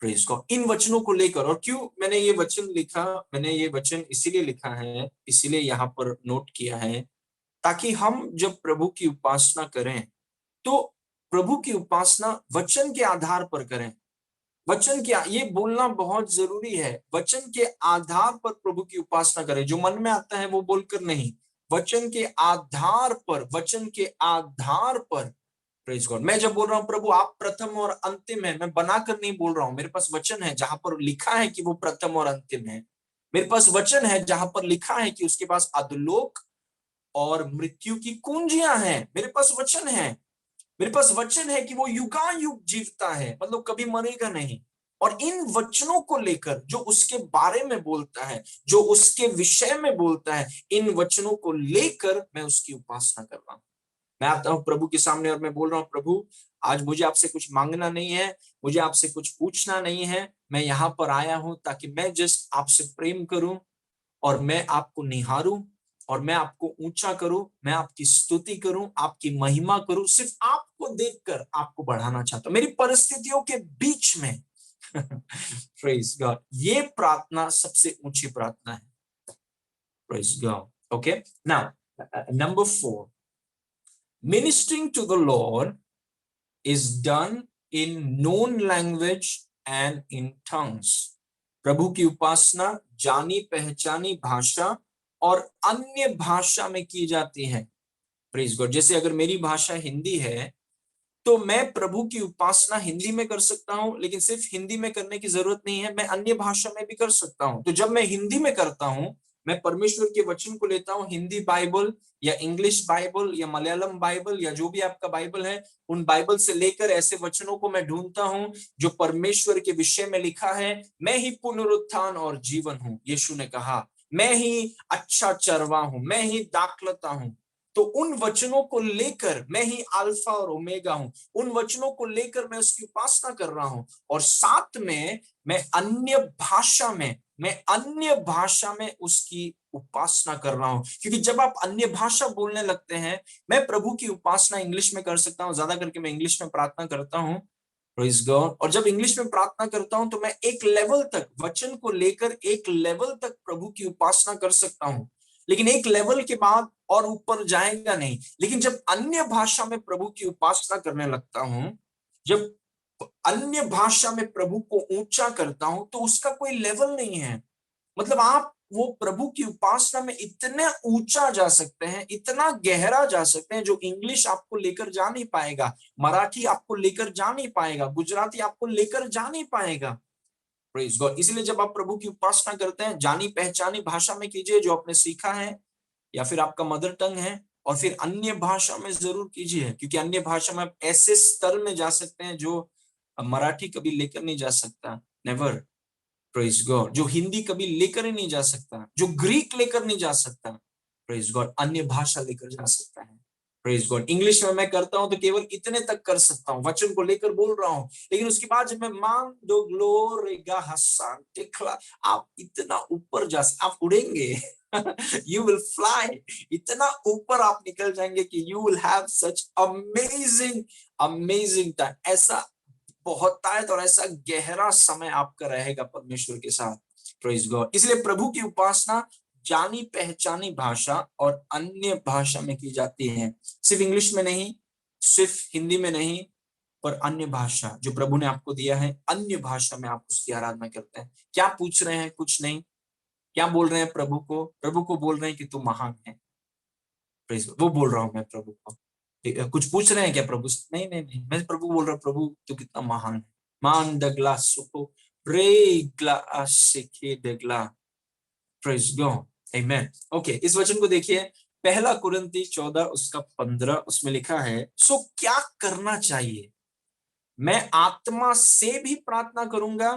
S1: Praise God. इन वचनों को लेकर, और क्यों मैंने ये वचन लिखा, मैंने ये वचन इसीलिए लिखा है, इसीलिए यहाँ पर नोट किया है, ताकि हम जब प्रभु की उपासना करें तो प्रभु की उपासना वचन के आधार पर करें। वचन क्या, ये बोलना बहुत जरूरी है। वचन के आधार पर प्रभु की उपासना करें। जो मन में आता है वो बोलकर नहीं, वचन के आधार पर, वचन के आधार पर। Praise God. मैं जब बोल रहा हूं प्रभु आप प्रथम और अंतिम है, मैं बनाकर नहीं बोल रहा हूं। मेरे पास वचन है जहां पर लिखा है कि वो प्रथम और अंतिम है। मेरे पास वचन है जहां पर लिखा है कि उसके पास अधोलोक और मृत्यु की कुंजियां हैं। मेरे पास वचन है। मेरे पास वचन है कि वो युगायुग जीवता है, मतलब कभी मरेगा नहीं। और इन वचनों को लेकर जो उसके बारे में बोलता है, जो उसके विषय में बोलता है, इन वचनों को लेकर मैं उसकी उपासना कर रहा हूं। मैं आता हूं प्रभु के सामने और मैं बोल रहा हूं, प्रभु आज मुझे आपसे कुछ मांगना नहीं है, मुझे आपसे कुछ पूछना नहीं है। मैं यहाँ पर आया हूं ताकि मैं जस्ट आपसे प्रेम करूं, और मैं आपको निहारूं, और मैं आपको ऊंचा करूं, मैं आपकी स्तुति करूं, आपकी महिमा करूं। सिर्फ आपको देखकर आपको बढ़ाना चाहता हूं मेरी परिस्थितियों के बीच में। Praise God. ये प्रार्थना सबसे ऊंची प्रार्थना है। Praise God. Okay. Now number 4, ministering to the Lord is done in known language and in tongues. प्रभु की उपासना जानी पहचानी भाषा और अन्य भाषा में की जाती है। Praise God. जैसे अगर मेरी भाषा हिंदी है तो मैं प्रभु की उपासना हिंदी में कर सकता हूं, लेकिन सिर्फ हिंदी में करने की जरूरत नहीं है, मैं अन्य भाषा में भी कर सकता हूं। तो जब मैं हिंदी में करता हूं, मैं परमेश्वर के वचन को लेता हूं, हिंदी बाइबल या इंग्लिश बाइबल या मलयालम बाइबल या जो भी आपका बाइबल है, उन बाइबल से लेकर ऐसे वचनों को मैं ढूंढता हूं जो परमेश्वर के विषय में लिखा है। मैं ही पुनरुत्थान और जीवन हूं, यीशु ने कहा। मैं ही अच्छा चरवा हूं, मैं ही दाखलता हूं। तो उन वचनों को लेकर, मैं ही अल्फा और ओमेगा हूं, उन वचनों को लेकर मैं उसकी उपासना कर रहा हूं। और साथ में मैं अन्य भाषा में उसकी उपासना कर रहा हूं, क्योंकि जब आप अन्य भाषा बोलने लगते हैं, मैं प्रभु की उपासना इंग्लिश में कर सकता हूं, ज्यादा करके मैं इंग्लिश में प्रार्थना करता हूं। Praise God. और जब इंग्लिश में प्रार्थना करता हूं तो मैं एक लेवल तक, वचन को लेकर एक लेवल तक प्रभु की उपासना कर सकता हूं, लेकिन एक लेवल के बाद और ऊपर जाएगा नहीं। लेकिन जब अन्य भाषा में प्रभु की उपासना करने लगता हूं, जब अन्य भाषा में प्रभु को ऊंचा करता हूं, तो उसका कोई लेवल नहीं है। मतलब आप वो प्रभु की उपासना में इतने ऊंचा जा सकते हैं, इतना गहरा जा सकते हैं, जो इंग्लिश आपको लेकर जा नहीं पाएगा, मराठी आपको लेकर जा नहीं पाएगा, गुजराती आपको लेकर जा नहीं पाएगा। Praise God. इसलिए जब आप प्रभु की उपासना करते हैं, जानी पहचानी भाषा में कीजिए जो आपने सीखा है या फिर आपका मदर टंग है, और फिर अन्य भाषा में जरूर कीजिए, क्योंकि अन्य भाषा में आप ऐसे स्तर में जा सकते हैं जो मराठी कभी लेकर नहीं जा सकता, नेवर। Praise God. जो हिंदी कभी लेकर ही नहीं जा सकता, जो ग्रीक लेकर नहीं जा सकता, प्रेज गॉड, अन्य भाषा लेकर जा सकता है। Praise God. इंग्लिश में मैं करता हूं तो केवल इतने तक कर सकता हूं, वचन को लेकर बोल रहा हूं, लेकिन उसके बाद जब मैं मान दो ग्लोरेगा हसान टिकला, आप इतना ऊपर जा सकते, आप उड़ेंगे। यू विल फ्लाई, इतना ऊपर आप निकल जाएंगे कि you will have such amazing amazing time. ऐसा बहुतायत और ऐसा गहरा समय आपका रहेगा परमेश्वर के साथ। Praise God. इसलिए प्रभु की उपासना जानी पहचानी भाषा और अन्य भाषा में की जाती है, सिर्फ इंग्लिश में नहीं, सिर्फ हिंदी में नहीं, पर अन्य भाषा जो प्रभु ने आपको दिया है, अन्य भाषा में आप उसकी आराधना करते हैं। क्या पूछ रहे हैं? कुछ नहीं। क्या बोल रहे हैं प्रभु को? प्रभु को बोल रहे हैं कि तू महान है। Praise God. वो बोल रहा हूं मैं प्रभु को। कुछ पूछ रहे हैं क्या प्रभु? नहीं नहीं नहीं, मैं प्रभु बोल रहा हूँ, प्रभु तू कितना महान है। मान दगला सुको ब्रेगला आशिके दगला। Praise God. आमेन। ओके, इस वचन को देखिए, पहला कुरिन्थी 14 उसका 15, उसमें लिखा है, सो क्या करना चाहिए? मैं आत्मा से भी प्रार्थना करूंगा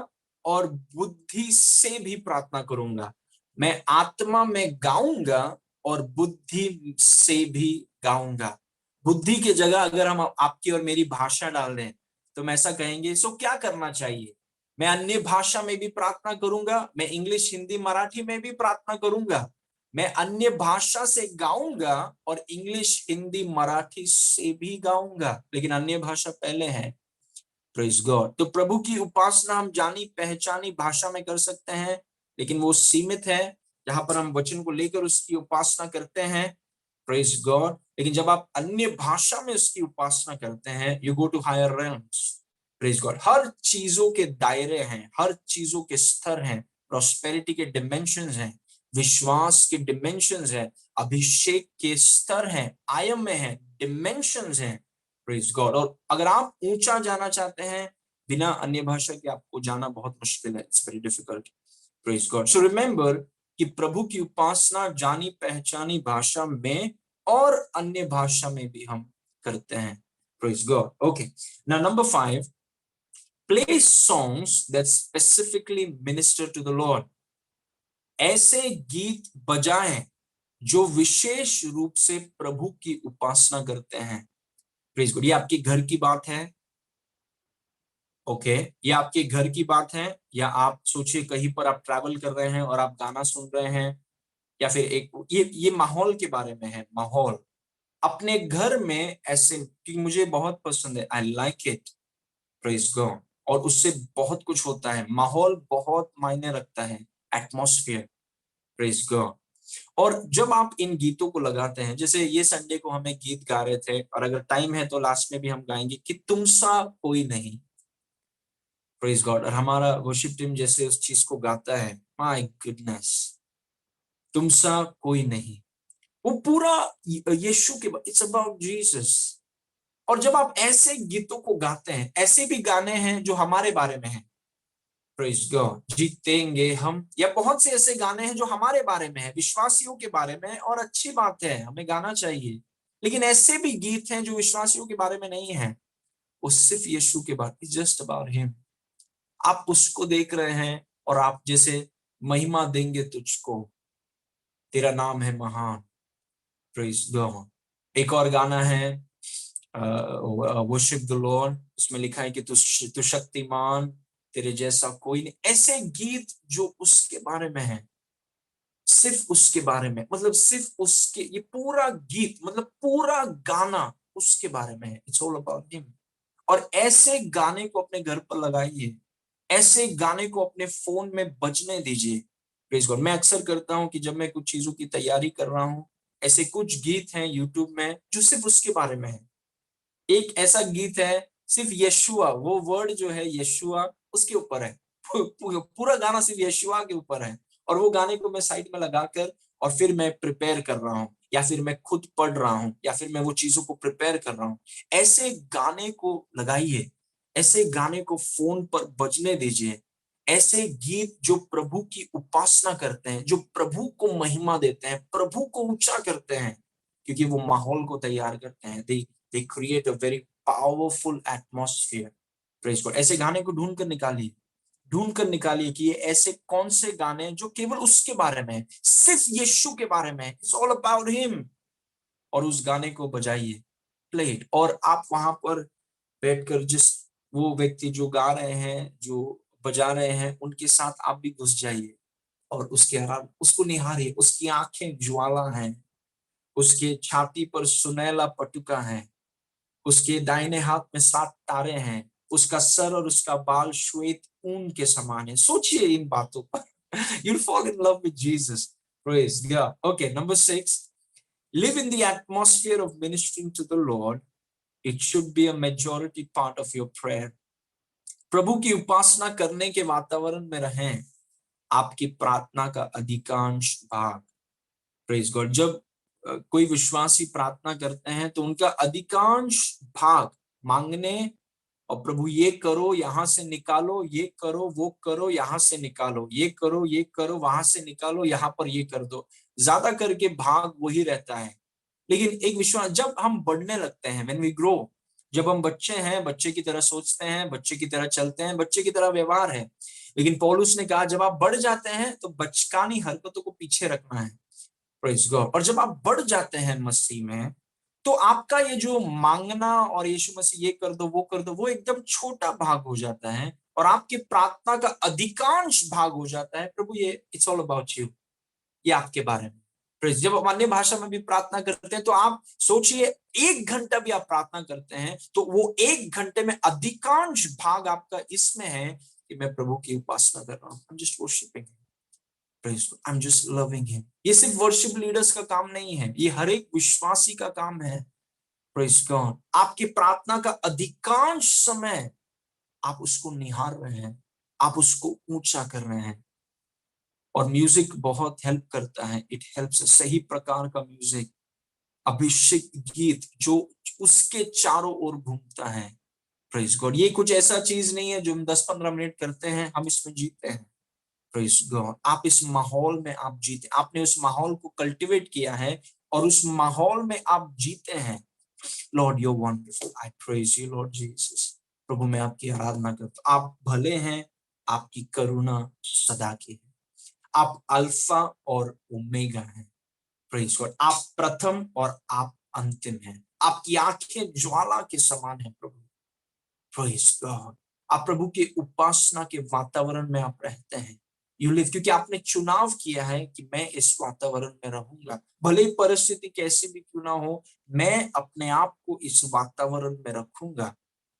S1: और बुद्धि से भी प्रार्थना करूंगा। मैं आत्मा में गाऊंगा और बुद्धि से भी गाऊंगा। बुद्धि की जगह अगर हम आपकी और मेरी भाषा डाल दें तो हम ऐसा कहेंगे, सो क्या करना चाहिए? मैं अन्य भाषा में भी प्रार्थना करूंगा, मैं इंग्लिश हिंदी मराठी में भी प्रार्थना करूंगा, मैं अन्य भाषा से गाऊंगा और इंग्लिश हिंदी मराठी से भी गाऊंगा, लेकिन अन्य भाषा पहले है। Praise God. तो प्रभु की उपासना हम जानी पहचानी भाषा में कर सकते हैं, लेकिन वो सीमित है जहां पर हम वचन को लेकर उसकी उपासना करते हैं। Praise God. लेकिन जब आप अन्य भाषा में उसकी उपासना करते हैं, you go to higher realms. Praise God. हर चीजों के दायरे हैं, हर चीजों के स्तर हैं, प्रॉस्पेरिटी के डिमेंशंस हैं, विश्वास के डिमेंशंस हैं, अभिषेक के स्तर हैं, आयाम में है, डिमेंशंस हैं। Praise God. और अगर आप ऊंचा जाना चाहते हैं बिना अन्य भाषा के, आपको जाना बहुत मुश्किल है, it's very difficult. Praise God. So remember कि प्रभु की उपासना जानी पहचानी भाषा में और अन्य भाषा में भी हम करते हैं। Praise God. Okay, now number 5, play songs that specifically minister to the Lord. ऐसे गीत बजाएं जो विशेष रूप से प्रभु की उपासना करते हैं। Praise God. ये आपके घर की बात है, ओके, ये आपके घर की बात है, या आप सोचिए कहीं पर आप ट्रैवल कर रहे हैं और आप गाना सुन रहे हैं, या फिर एक ये माहौल के बारे में है। माहौल अपने घर में ऐसे, कि मुझे बहुत पसंद है, I like it. Praise God. और उससे बहुत कुछ होता है, माहौल बहुत मायने रखता है, एटमॉस्फेयर। Praise God. और जब आप इन गीतों को लगाते हैं, जैसे ये संडे को हमें गीत गा रहे थे, और अगर टाइम है तो लास्ट में भी हम गाएंगे कि तुम सा कोई नहीं। Praise God. और हमारा वर्शिप टीम जैसे उस चीज को गाता है, माय गुडनेस, तुम सा कोई नहीं, वो पूरा यीशु के, इट्स अबाउट जीसस। और जब आप ऐसे गीतों को गाते हैं, ऐसे भी गाने हैं जो हमारे बारे में हैं, प्रेज गॉड, जीतेंगे हम, या बहुत से ऐसे गाने हैं जो हमारे बारे में है, विश्वासियों के बारे में, और अच्छी बात है, हमें गाना चाहिए। लेकिन ऐसे भी गीत हैं जो विश्वासियों के बारे में नहीं है, वो सिर्फ यीशु के बारे, इट्स जस्ट अबाउट हिम। आप उसको देख रहे हैं और आप जैसे, महिमा देंगे तुझको, तेरा नाम है महान। Praise God. एक और गाना है, वर्शिप द लॉर्ड, उसमें लिखा है कि तू शक्तिमान, तेरे जैसा कोई नहीं। ऐसे गीत जो उसके बारे में है, सिर्फ उसके बारे में, मतलब सिर्फ उसके, ये पूरा गीत मतलब पूरा गाना उसके बारे में है, इट्स ऑल अबाउट हिम। और ऐसे गाने को अपने घर पर लगाइए, ऐसे गाने को अपने फोन में बजने दीजिए। Praise God. मैं अक्सर करता हूं कि जब मैं कुछ चीजों की तैयारी कर रहा हूं, ऐसे कुछ गीत हैं यूट्यूब में जो सिर्फ उसके बारे में है। एक ऐसा गीत है सिर्फ यशुआ, वो वर्ड जो है यशुआ, उसके ऊपर है। पूरा गाना सिर्फ यशुआ के ऊपर है, और वो गाने को मैं साइड में लगाकर, और फिर मैं प्रिपेयर कर रहा हूँ, या फिर मैं खुद पढ़ रहा हूँ, या फिर मैं वो चीजों को प्रिपेयर कर रहा हूँ। ऐसे गाने को लगाइए, ऐसे गाने को फोन पर बजने दीजिए, ऐसे गीत जो प्रभु की उपासना करते हैं, जो प्रभु को महिमा देते हैं, प्रभु को ऊंचा करते हैं, क्योंकि वो माहौल को तैयार करते हैं। They create a very powerful atmosphere. Praise God. ऐसे गाने को ढूंढ कर निकालिए कि ये ऐसे कौन से गाने जो केवल उसके बारे में है, सिर्फ यीशु के बारे में है, इट्स ऑल अबाउट हिम, और उस गाने को बजाइए, प्ले इट, और आप वहां पर बैठकर जिस वो व्यक्ति जो गा रहे हैं, जो बजा रहे हैं, उनके साथ आप भी घुस जाइए और उसके आराम उसको निहारिए। उसकी आंखें ज्वाला हैं, उसके छाती पर सुनहला पटुका है, उसके दाहिने हाथ में 7 तारे हैं, उसका सर और उसका बाल श्वेत ऊन के समान है। सोचिए इन बातों पर। You'll fall in love with Jesus. Praise God. Okay, number 6. Live in the atmosphere of ministering to the Lord. It should be a majority part of your prayer. प्रभु की उपासना करने के वातावरण में रहें, आपकी प्रार्थना का अधिकांश भाग। Praise God. जब कोई विश्वासी प्रार्थना करते हैं तो उनका अधिकांश भाग मांगने, और प्रभु ये करो यहां से निकालो, ये करो वो करो यहां से निकालो, ये करो वहां से निकालो, यहां पर ये कर दो, ज्यादा करके भाग वही रहता है। लेकिन एक विश्वास, जब हम बढ़ने लगते हैं, व्हेन वी ग्रो, जब हम बच्चे हैं, बच्चे की तरह सोचते हैं, बच्चे की तरह चलते हैं, बच्चे की तरह व्यवहार है। लेकिन पौलुस ने कहा जब आप बढ़ जाते हैं तो बचकानी हरकतों को पीछे रखना है। Praise God. और जब आप बढ़ जाते हैं मसीह में, तो आपका ये जो मांगना और यीशु मसीह ये कर दो वो कर दो, वो एकदम छोटा भाग हो जाता है, और आपकी प्रार्थना का अधिकांश भाग हो जाता है प्रभु ये इट्स ऑल अबाउट यू, ये आपके बारे में। प्रेज। जब आप अन्य भाषा में भी प्रार्थना करते हैं तो आप सोचिए 1 घंटा भी आप प्रार्थना करते हैं तो वो 1 घंटे में अधिकांश भाग आपका इसमें है कि मैं प्रभु की उपासना कर रहा हूँ। I'm just worshiping him. Praise God. I'm just loving him. ये सिर्फ वर्शिप लीडर्स का काम नहीं है, ये हर एक विश्वासी का काम है। Praise God. आपकी प्रार्थना का अधिकांश समय आप उसको निहार रहे हैं, आप उसको ऊंचा कर रहे हैं। और म्यूजिक बहुत हेल्प करता है, इट हेल्प्स। सही प्रकार का म्यूजिक, अभिषेक गीत जो उसके चारों ओर घूमता है। Praise God. ये कुछ ऐसा चीज नहीं है जो हम 10-15 मिनट करते हैं, हम इसमें जीते हैं। Praise God. आप इस माहौल में आप जीते, आपने उस माहौल को कल्टीवेट किया है और उस माहौल में आप जीते हैं। Lord you are wonderful, I praise you Lord Jesus. प्रभु मैं आपकी आराधना करता हूं। आप भले हैं, आपकी करुणा सदा की है, आप अल्फा और ओमेगा हैं। Praise God. आप प्रथम और आप अंतिम हैं, आपकी आंखें ज्वाला के समान है प्रभु। Praise God. आप प्रभु के उपासना के वातावरण में आप रहते हैं, यू लिव, क्योंकि आपने चुनाव किया है कि मैं इस वातावरण में रहूंगा, भले परिस्थिति कैसी भी क्यों ना हो, मैं अपने आप को इस वातावरण में रखूंगा,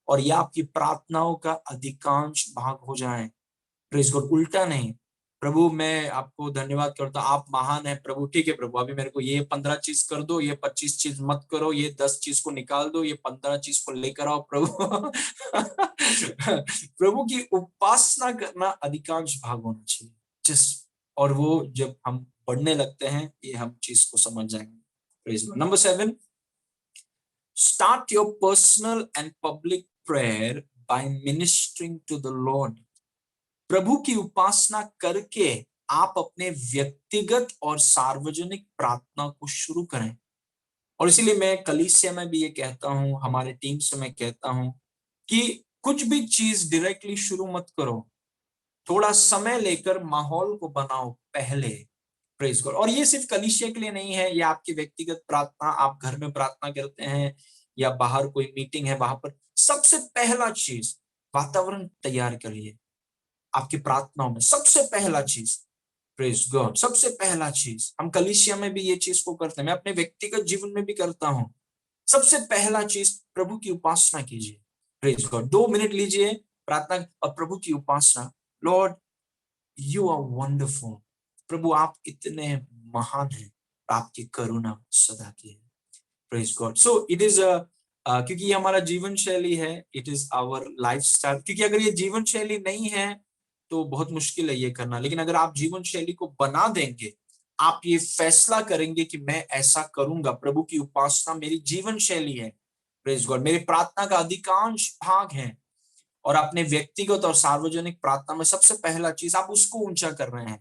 S1: और यह आपकी प्रार्थनाओं का अधिकांश भाग हो जाए। Praise God. उल्टा नहीं। प्रभु मैं आपको धन्यवाद करता हूं, आप महान है प्रभु। ठीक है प्रभु, अभी मेरे को ये 15 चीज कर दो, ये 25 चीज मत करो, ये 10 चीज को निकाल दो, ये 15 चीज को लेकर आओ प्रभु। प्रभु की उपासना करना अधिकांश भाग होना चाहिए जिस, और वो जब हम पढ़ने लगते हैं ये हम चीज को समझ जाएंगे। Praise God. Number 7, start your personal and public prayer by ministering to the Lord. प्रभु की उपासना करके आप अपने व्यक्तिगत और सार्वजनिक प्रार्थना को शुरू करें। और इसीलिए मैं कलीसिया में भी ये कहता हूं, हमारे टीम से मैं कहता हूं कि कुछ भी चीज डायरेक्टली शुरू मत करो, थोड़ा समय लेकर माहौल को बनाओ पहले। Praise God. और ये सिर्फ कलीसिया के लिए नहीं है, ये आपकी व्यक्तिगत प्रार्थना, आप घर में प्रार्थना करते हैं या बाहर कोई मीटिंग है वहां पर, सबसे पहला चीज वातावरण तैयार करिए। आपकी प्रार्थनाओं में सबसे पहला चीज, प्रेज गॉड, सबसे पहला चीज, हम कलीसिया में भी ये चीज को करते हैं, मैं अपने व्यक्तिगत जीवन में भी करता हूं। सबसे पहला चीज प्रभु की उपासना कीजिए। Praise God. 2 मिनट लीजिए प्रार्थना और प्रभु की उपासना। Lord you are wonderful. प्रभु आप इतने महान हैं, आपकी करुणा सदा की है। Praise God. So it is क्योंकि ये हमारा जीवन शैली है, इट इज आवर लाइफस्टाइल। क्योंकि अगर ये जीवन शैली नहीं है तो बहुत मुश्किल है ये करना, लेकिन अगर आप जीवन शैली को बना देंगे, आप ये फैसला करेंगे कि मैं ऐसा करूंगा, प्रभु की उपासना मेरी जीवन शैली है। Praise God. मेरी प्रार्थना का अधिकांश भाग है, और अपने व्यक्तिगत और सार्वजनिक प्रार्थना में सबसे पहला चीज आप उसको ऊंचा कर रहे हैं,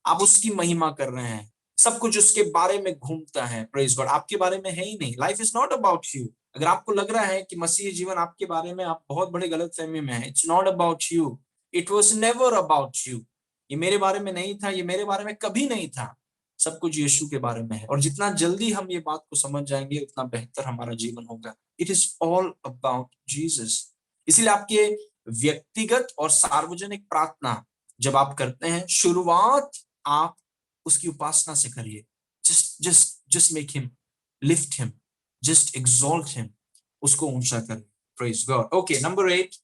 S1: आप उसकी महिमा कर रहे हैं, सब कुछ उसके बारे में घूमता है। प्रेज गॉड, आपके बारे में है ही नहीं। Life is not about you. अगर आपको लग रहा है कि मसीह जीवन आपके बारे में, आप बहुत बड़े गलतफहमी में है। It's not about you, it was never about you. ये मेरे बारे में नहीं था, ये मेरे बारे में कभी नहीं था। सब कुछ यीशु के बारे में है। और जितना जल्दी हम ये बात को समझ जाएंगे उतना बेहतर हमारा जीवन होगा। It is all about Jesus. इसलिए आपके व्यक्तिगत और सार्वजनिक प्रार्थना जब आप करते हैं, शुरुआत आप उसकी उपासना से करिए। Just make him, lift him, just exalt him, उसको ऊंचा करिए। Praise God. Okay, number 8,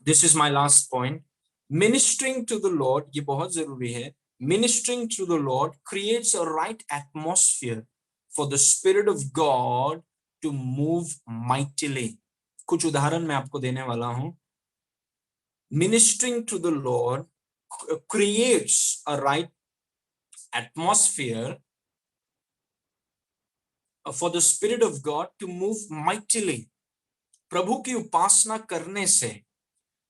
S1: this is my last point. Ministering to the Lord, ये बहुत जरूरी है। Ministering to the Lord creates a right atmosphere for the Spirit of God to move mightily. कुछ उदाहरण मैं आपको देने वाला हूं। Ministering to the Lord creates a right atmosphere for the Spirit of God to move mightily. प्रभु की उपासना करने से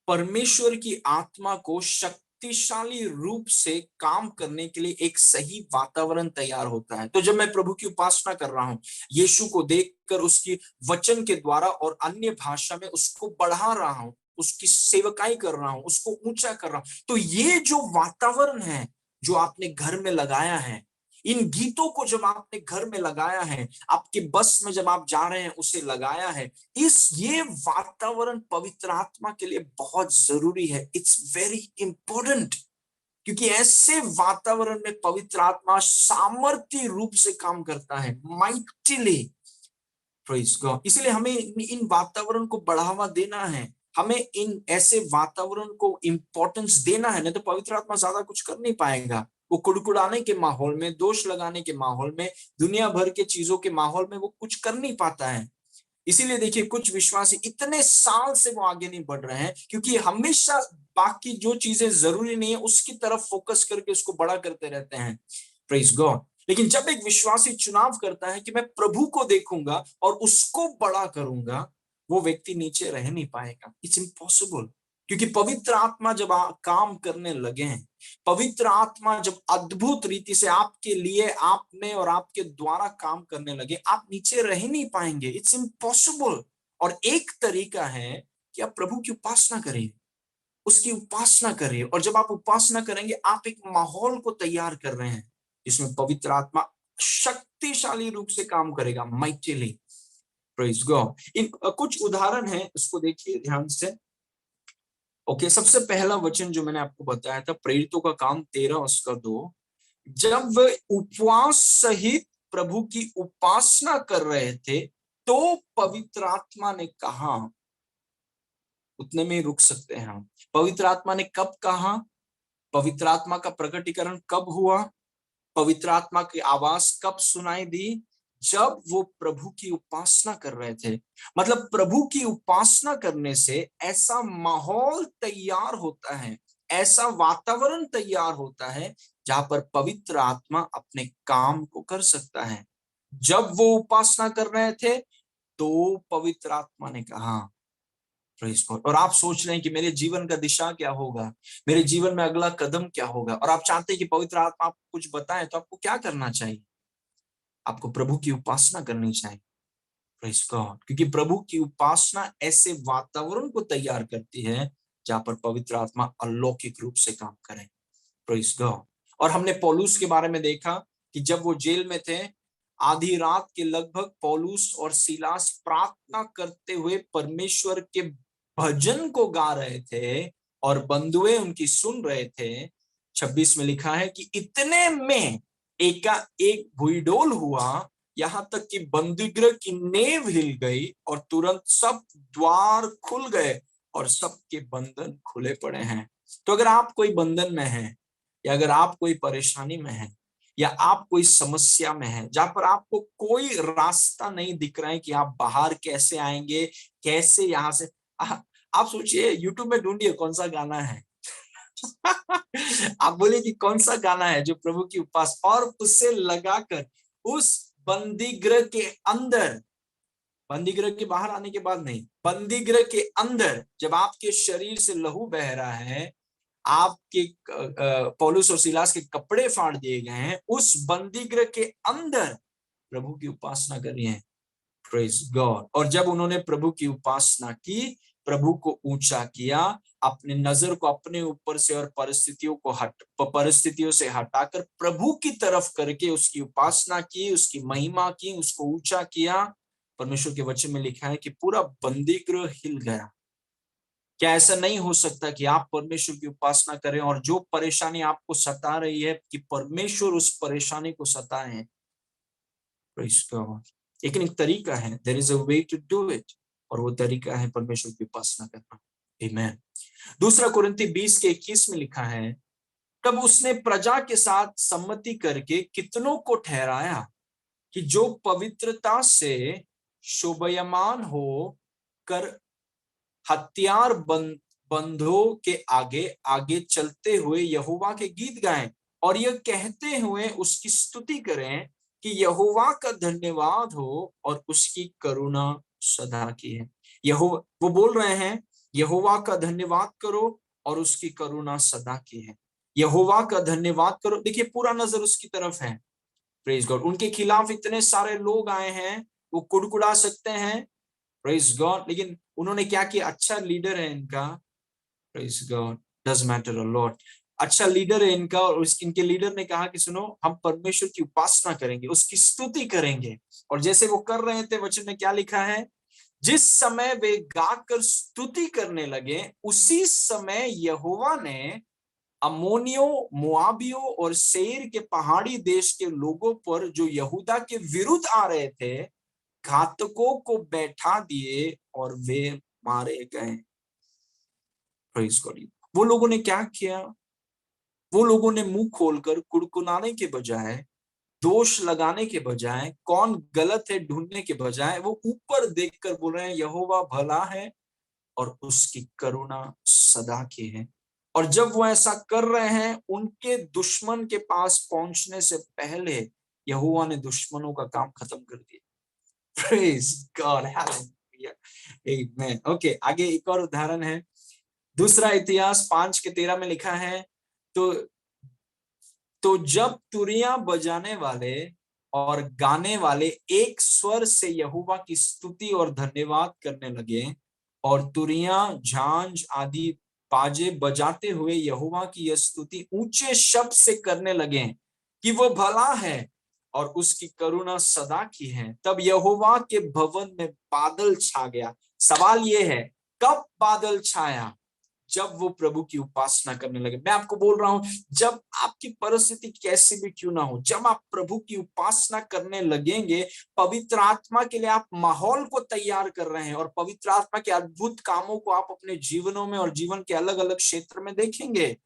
S1: परमेश्वर की आत्मा को शक्तिशाली रूप से काम करने के लिए एक सही वातावरण तैयार होता है। तो जब मैं प्रभु की उपासना कर रहा हूं, यीशु को देखकर उसकी वचन के द्वारा और अन्य भाषा में उसको बढ़ा रहा हूं, उसकी सेवकाई कर रहा हूं, उसको ऊंचा कर रहा हूं, तो ये जो वातावरण है जो आपने घर में लगाया है, इन गीतों को जब आपने घर में लगाया है, आपके बस में जब आप जा रहे हैं उसे लगाया है, ये वातावरण पवित्र आत्मा के लिए बहुत जरूरी है। इट्स वेरी इंपॉर्टेंट, क्योंकि ऐसे वातावरण में पवित्र आत्मा सामर्थ्य रूप से काम करता है, माइटिली। Praise God. इसलिए हमें इन वातावरण को बढ़ावा देना है, हमें इन ऐसे वातावरण को इंपॉर्टेंस देना है, नहीं तो पवित्र आत्मा ज्यादा कुछ कर नहीं पाएगा। वो कुड़कुड़ाने के माहौल में, दोष लगाने के माहौल में, दुनिया भर के चीजों के माहौल में वो कुछ कर नहीं पाता है। इसीलिए देखिए, कुछ विश्वासी इतने साल से वो आगे नहीं बढ़ रहे हैं, क्योंकि हमेशा बाकी जो चीजें जरूरी नहीं है उसकी तरफ फोकस करके उसको बड़ा करते रहते हैं। Praise God. लेकिन जब एक विश्वासी चुनाव करता है कि मैं प्रभु को देखूंगा और उसको बड़ा करूंगा, वो व्यक्ति नीचे रह नहीं पाएगा। इट्स इम्पॉसिबल, क्योंकि पवित्र आत्मा जब काम करने लगे हैं, पवित्र आत्मा जब अद्भुत रीति से आपके लिए, आप में और आपके द्वारा काम करने लगे, आप नीचे रह नहीं पाएंगे। It's impossible. और एक तरीका है कि आप प्रभु की उपासना करिए, उसकी उपासना करिए। और जब आप उपासना करेंगे, आप एक माहौल को तैयार कर रहे हैं जिसमें पवित्र आत्मा शक्तिशाली रूप से काम करेगा, माइटिली। Praise God. इन कुछ उदाहरण हैं, इसको देखिए ध्यान से। ओके, सबसे पहला वचन जो मैंने आपको बताया था, प्रेरितों का काम 13:2, जब वे उपवास सहित प्रभु की उपासना कर रहे थे तो पवित्र आत्मा ने कहा। उतने में ही रुक सकते हैं हम। पवित्र आत्मा ने कब कहा? पवित्र आत्मा का प्रकटीकरण कब हुआ? पवित्र आत्मा की आवाज कब सुनाई दी? जब वो प्रभु की उपासना कर रहे थे। मतलब प्रभु की उपासना करने से ऐसा माहौल तैयार होता है, ऐसा वातावरण तैयार होता है जहां पर पवित्र आत्मा अपने काम को कर सकता है। जब वो उपासना कर रहे थे तो पवित्र आत्मा ने कहा। और आप सोच रहे हैं कि मेरे जीवन का दिशा क्या होगा, मेरे जीवन में अगला कदम क्या होगा, और आप चाहते हैं कि पवित्र आत्मा आपको कुछ बताए, तो आपको क्या करना चाहिए? आपको प्रभु की उपासना करनी चाहिए। Praise God. क्योंकि प्रभु की उपासना ऐसे वातावरण को तैयार करती है जहां पर पवित्र आत्मा अलौकिक रूप से काम करे। Praise God. और हमने पौलुस के बारे में देखा कि जब वो जेल में थे, आधी रात के लगभग पौलुस और सीलास प्रार्थना करते हुए परमेश्वर के भजन को गा रहे थे और बंधुए उनकी सुन रहे थे। 26 में लिखा है कि इतने में एक भूईडोल हुआ, यहां तक कि बंदीगृह की नेव हिल गई और तुरंत सब द्वार खुल गए और सबके बंधन खुले पड़े हैं। तो अगर आप कोई बंधन में हैं, या अगर आप कोई परेशानी में हैं, या आप कोई समस्या में हैं जहां पर आपको कोई रास्ता नहीं दिख रहा है कि आप बाहर कैसे आएंगे, कैसे यहां से, आप सोचिए, यूट्यूब में ढूंढिए कौन सा गाना है। आप बोले कि कौन सा गाना है जो प्रभु की उपास, और उसे लगाकर उस बंदी गृह के अंदर बंदीगृह के बाहर आने के बाद नहीं, बंदीगृह के अंदर जब आपके शरीर से लहू बह रहा है, आपके पौलुस और सिलास के कपड़े फाड़ दिए गए हैं, उस बंदीगृह के अंदर प्रभु की उपासना करी है। Praise God. और जब उन्होंने प्रभु की उपासना की, प्रभु को ऊंचा किया, अपने नजर को अपने ऊपर से और परिस्थितियों से हटाकर प्रभु की तरफ करके उसकी उपासना की, उसकी महिमा की, उसको ऊंचा किया, परमेश्वर के वचन में लिखा है कि पूरा बंदीगृह हिल गया। क्या ऐसा नहीं हो सकता कि आप परमेश्वर की उपासना करें और जो परेशानी आपको सता रही है कि परमेश्वर उस परेशानी को सताए? लेकिन एक तरीका है, there is a way to do it, और वो तरीका है परमेश्वर की उपासना करना। आमीन। दूसरा कुरिन्थी 20:21 में लिखा है, तब उसने प्रजा के साथ सम्मति करके कितनों को ठहराया कि जो पवित्रता से शोभायमान हो कर हथियार बंधों के आगे आगे चलते हुए यहोवा के गीत गाएं और यह कहते हुए उसकी स्तुति करें कि यहोवा का धन्यवाद हो और उसकी करुणा सदा की है। यहोवा, वो बोल रहे हैं यहोवा का धन्यवाद करो और उसकी करुणा सदा की है। यहोवा का धन्यवाद करो। देखिए पूरा नजर उसकी तरफ है। Praise God. उनके खिलाफ इतने सारे लोग आए हैं, वो कुड़कुड़ा सकते हैं, प्रेज गॉड, लेकिन उन्होंने क्या किया? अच्छा लीडर है इनका, praise God, does matter a lot. अच्छा लीडर है इनका, और इनके लीडर ने कहा कि सुनो, हम परमेश्वर की उपासना करेंगे, उसकी स्तुति करेंगे। और जैसे वो कर रहे थे, वचन में क्या लिखा है? जिस समय वे गाकर स्तुति करने लगे, उसी समय यहोवा ने अम्मोनियों, मोआबियों और सेईर के पहाड़ी देश के लोगों पर, जो यहूदा के विरुद्ध आ रहे थे, घातकों को बैठा दिए और वे मारे गए। Praise God. वो लोगों ने क्या किया? वो लोगों ने मुंह खोलकर कुड़कुड़ाने के बजाय, दोष लगाने के बजाय, कौन गलत है ढूंढने के बजाय, वो ऊपर देखकर बोल रहे हैं यहोवा भला है और उसकी करुणा सदा की है। और जब वो ऐसा कर रहे हैं, उनके दुश्मन के पास पहुंचने से पहले यहोवा ने दुश्मनों का काम खत्म कर दिया। प्रेज गॉड, हालेलुया, आमेन। ओके, आगे एक और उदाहरण है। दूसरा इतिहास 5:13 में लिखा है, तो जब तुरियां बजाने वाले और गाने वाले एक स्वर से यहोवा की स्तुति और धन्यवाद करने लगे, और तुरियां, झांझ आदि बाजे बजाते हुए यहोवा की यह स्तुति ऊंचे शब्द से करने लगे कि वो भला है और उसकी करुणा सदा की है, तब यहोवा के भवन में बादल छा गया। सवाल ये है, कब बादल छाया? जब वो प्रभु की उपासना करने लगे। मैं आपको बोल रहा हूं, जब आपकी परिस्थिति कैसी भी क्यों ना हो, जब आप प्रभु की उपासना करने लगेंगे, पवित्र आत्मा के लिए आप माहौल को तैयार कर रहे हैं, और पवित्र आत्मा के अद्भुत कामों को आप अपने जीवनों में और जीवन के अलग अलग क्षेत्र में देखेंगे।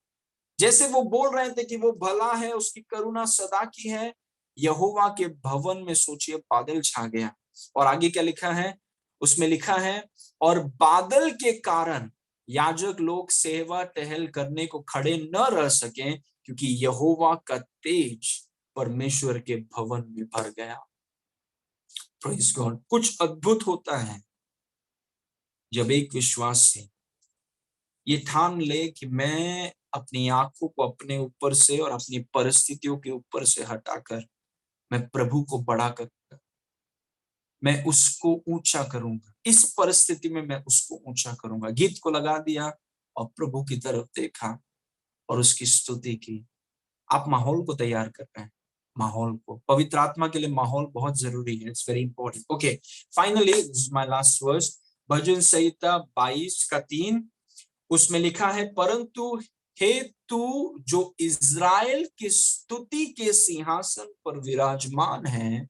S1: जैसे वो बोल रहे थे कि वो भला है, उसकी करुणा सदा की है, यहोवा के भवन में सोचिए बादल छा गया। और आगे क्या लिखा है? उसमें लिखा है, और बादल के कारण याजक लोग सेवा टहल करने को खड़े न रह सके, क्योंकि यहोवा का तेज परमेश्वर के भवन में भर गया। Praise God. कुछ अद्भुत होता है जब एक विश्वासी ये ठान ले कि मैं अपनी आंखों को अपने ऊपर से और अपनी परिस्थितियों के ऊपर से हटाकर मैं प्रभु को बड़ा करूंगा, मैं उसको ऊंचा करूंगा, इस परिस्थिति में मैं उसको ऊंचा करूंगा। गीत को लगा दिया और प्रभु की तरफ देखा और उसकी स्तुति की। आप माहौल को तैयार कर रहे हैं। माहौल को, पवित्र आत्मा के लिए माहौल बहुत जरूरी है। It's very important. Okay, finally this is my last verse. भजन संहिता 22:3, उसमें लिखा है, परंतु हे तू जो इज़राइल की स्तुति के सिंहासन पर विराजमान है,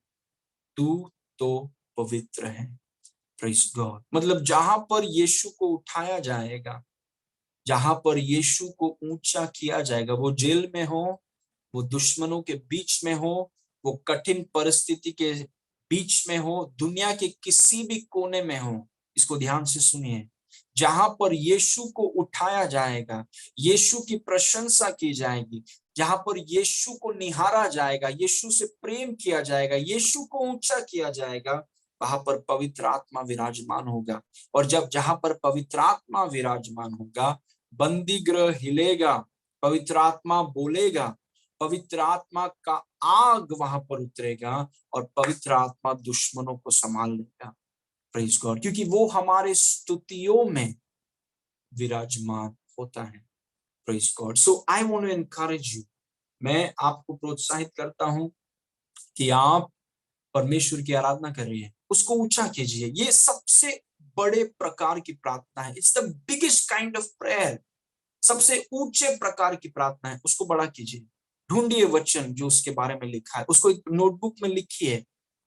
S1: तू तो पवित्र है। Praise God. मतलब जहां पर यीशु को उठाया जाएगा, जहां पर यीशु को ऊंचा किया जाएगा, वो जेल में हो, वो दुश्मनों के बीच में हो, वो कठिन परिस्थिति के बीच में हो, दुनिया के किसी भी कोने में हो, इसको ध्यान से सुनिए, जहां पर यीशु को उठाया जाएगा, यीशु की प्रशंसा की जाएगी, जहां पर यीशु को निहारा जाएगा, यीशु से प्रेम किया जाएगा, यीशु को ऊंचा किया जाएगा, वहां पर पवित्र आत्मा विराजमान होगा। और जब जहां पर पवित्र आत्मा विराजमान होगा, बंदी गृह हिलेगा, पवित्र आत्मा बोलेगा, पवित्र आत्मा का आग वहां पर उतरेगा और पवित्र आत्मा दुश्मनों को संभाल लेगा। प्रेज गॉड, क्योंकि वो हमारे स्तुतियों में विराजमान होता है। Praise God. So I want to encourage you, मैं आपको प्रोत्साहित करता हूं कि आप परमेश्वर की आराधना कर रही है, उसको ऊंचा कीजिए। ये सबसे बड़े प्रकार की प्रार्थना है। It's the biggest kind of prayer. सबसे ऊंचे प्रकार की प्रार्थना है, उसको बड़ा कीजिए। ढूंढिए वचन जो उसके बारे में लिखा है, उसको एक नोटबुक में लिखिए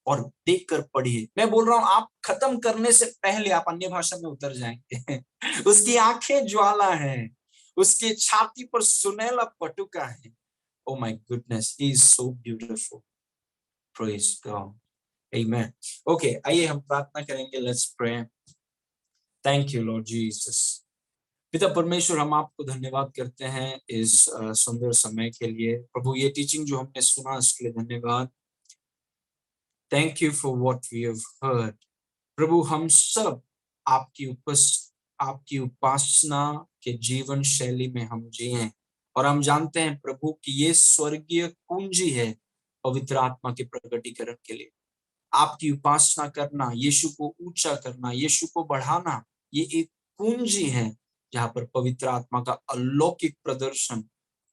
S1: और देखकर पढ़िए। मैं बोल रहा हूं, आप खत्म करने से पहले आप अन्य भाषा में उतर जाएंगे। उसकी आंखें ज्वाला है, उसके छाती पर सुनहला पटुका है। Oh my goodness, he is so beautiful. Praise God, amen. Okay, आइए हम प्रार्थना करेंगे। Let's pray. Thank you Lord Jesus. पिता परमेश्वर, हम आपको धन्यवाद करते हैं इस सुंदर समय के लिए। प्रभु, ये टीचिंग जो हमने सुना उसके लिए धन्यवाद। Thank you for what we have heard. प्रभु, हम सब आपकी उपासना के जीवन शैली में हम जिए, और हम जानते हैं प्रभु कि ये स्वर्गीय कुंजी है पवित्र आत्मा के प्रकटीकरण के लिए। आपकी उपासना करना, यीशु को ऊंचा करना, यीशु को बढ़ाना, ये एक कुंजी है जहां पर पवित्र आत्मा का अलौकिक प्रदर्शन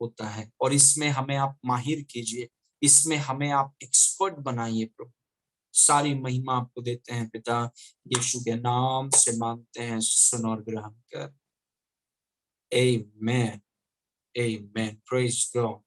S1: होता है। और इसमें हमें आप माहिर कीजिए, इसमें हमें आप एक्सपर्ट बनाइए प्रभु। सारी महिमा आपको देते हैं पिता, यीशु के नाम से मांगते हैं, सुन और ग्रहण कर। आमेन, आमेन। Praise God.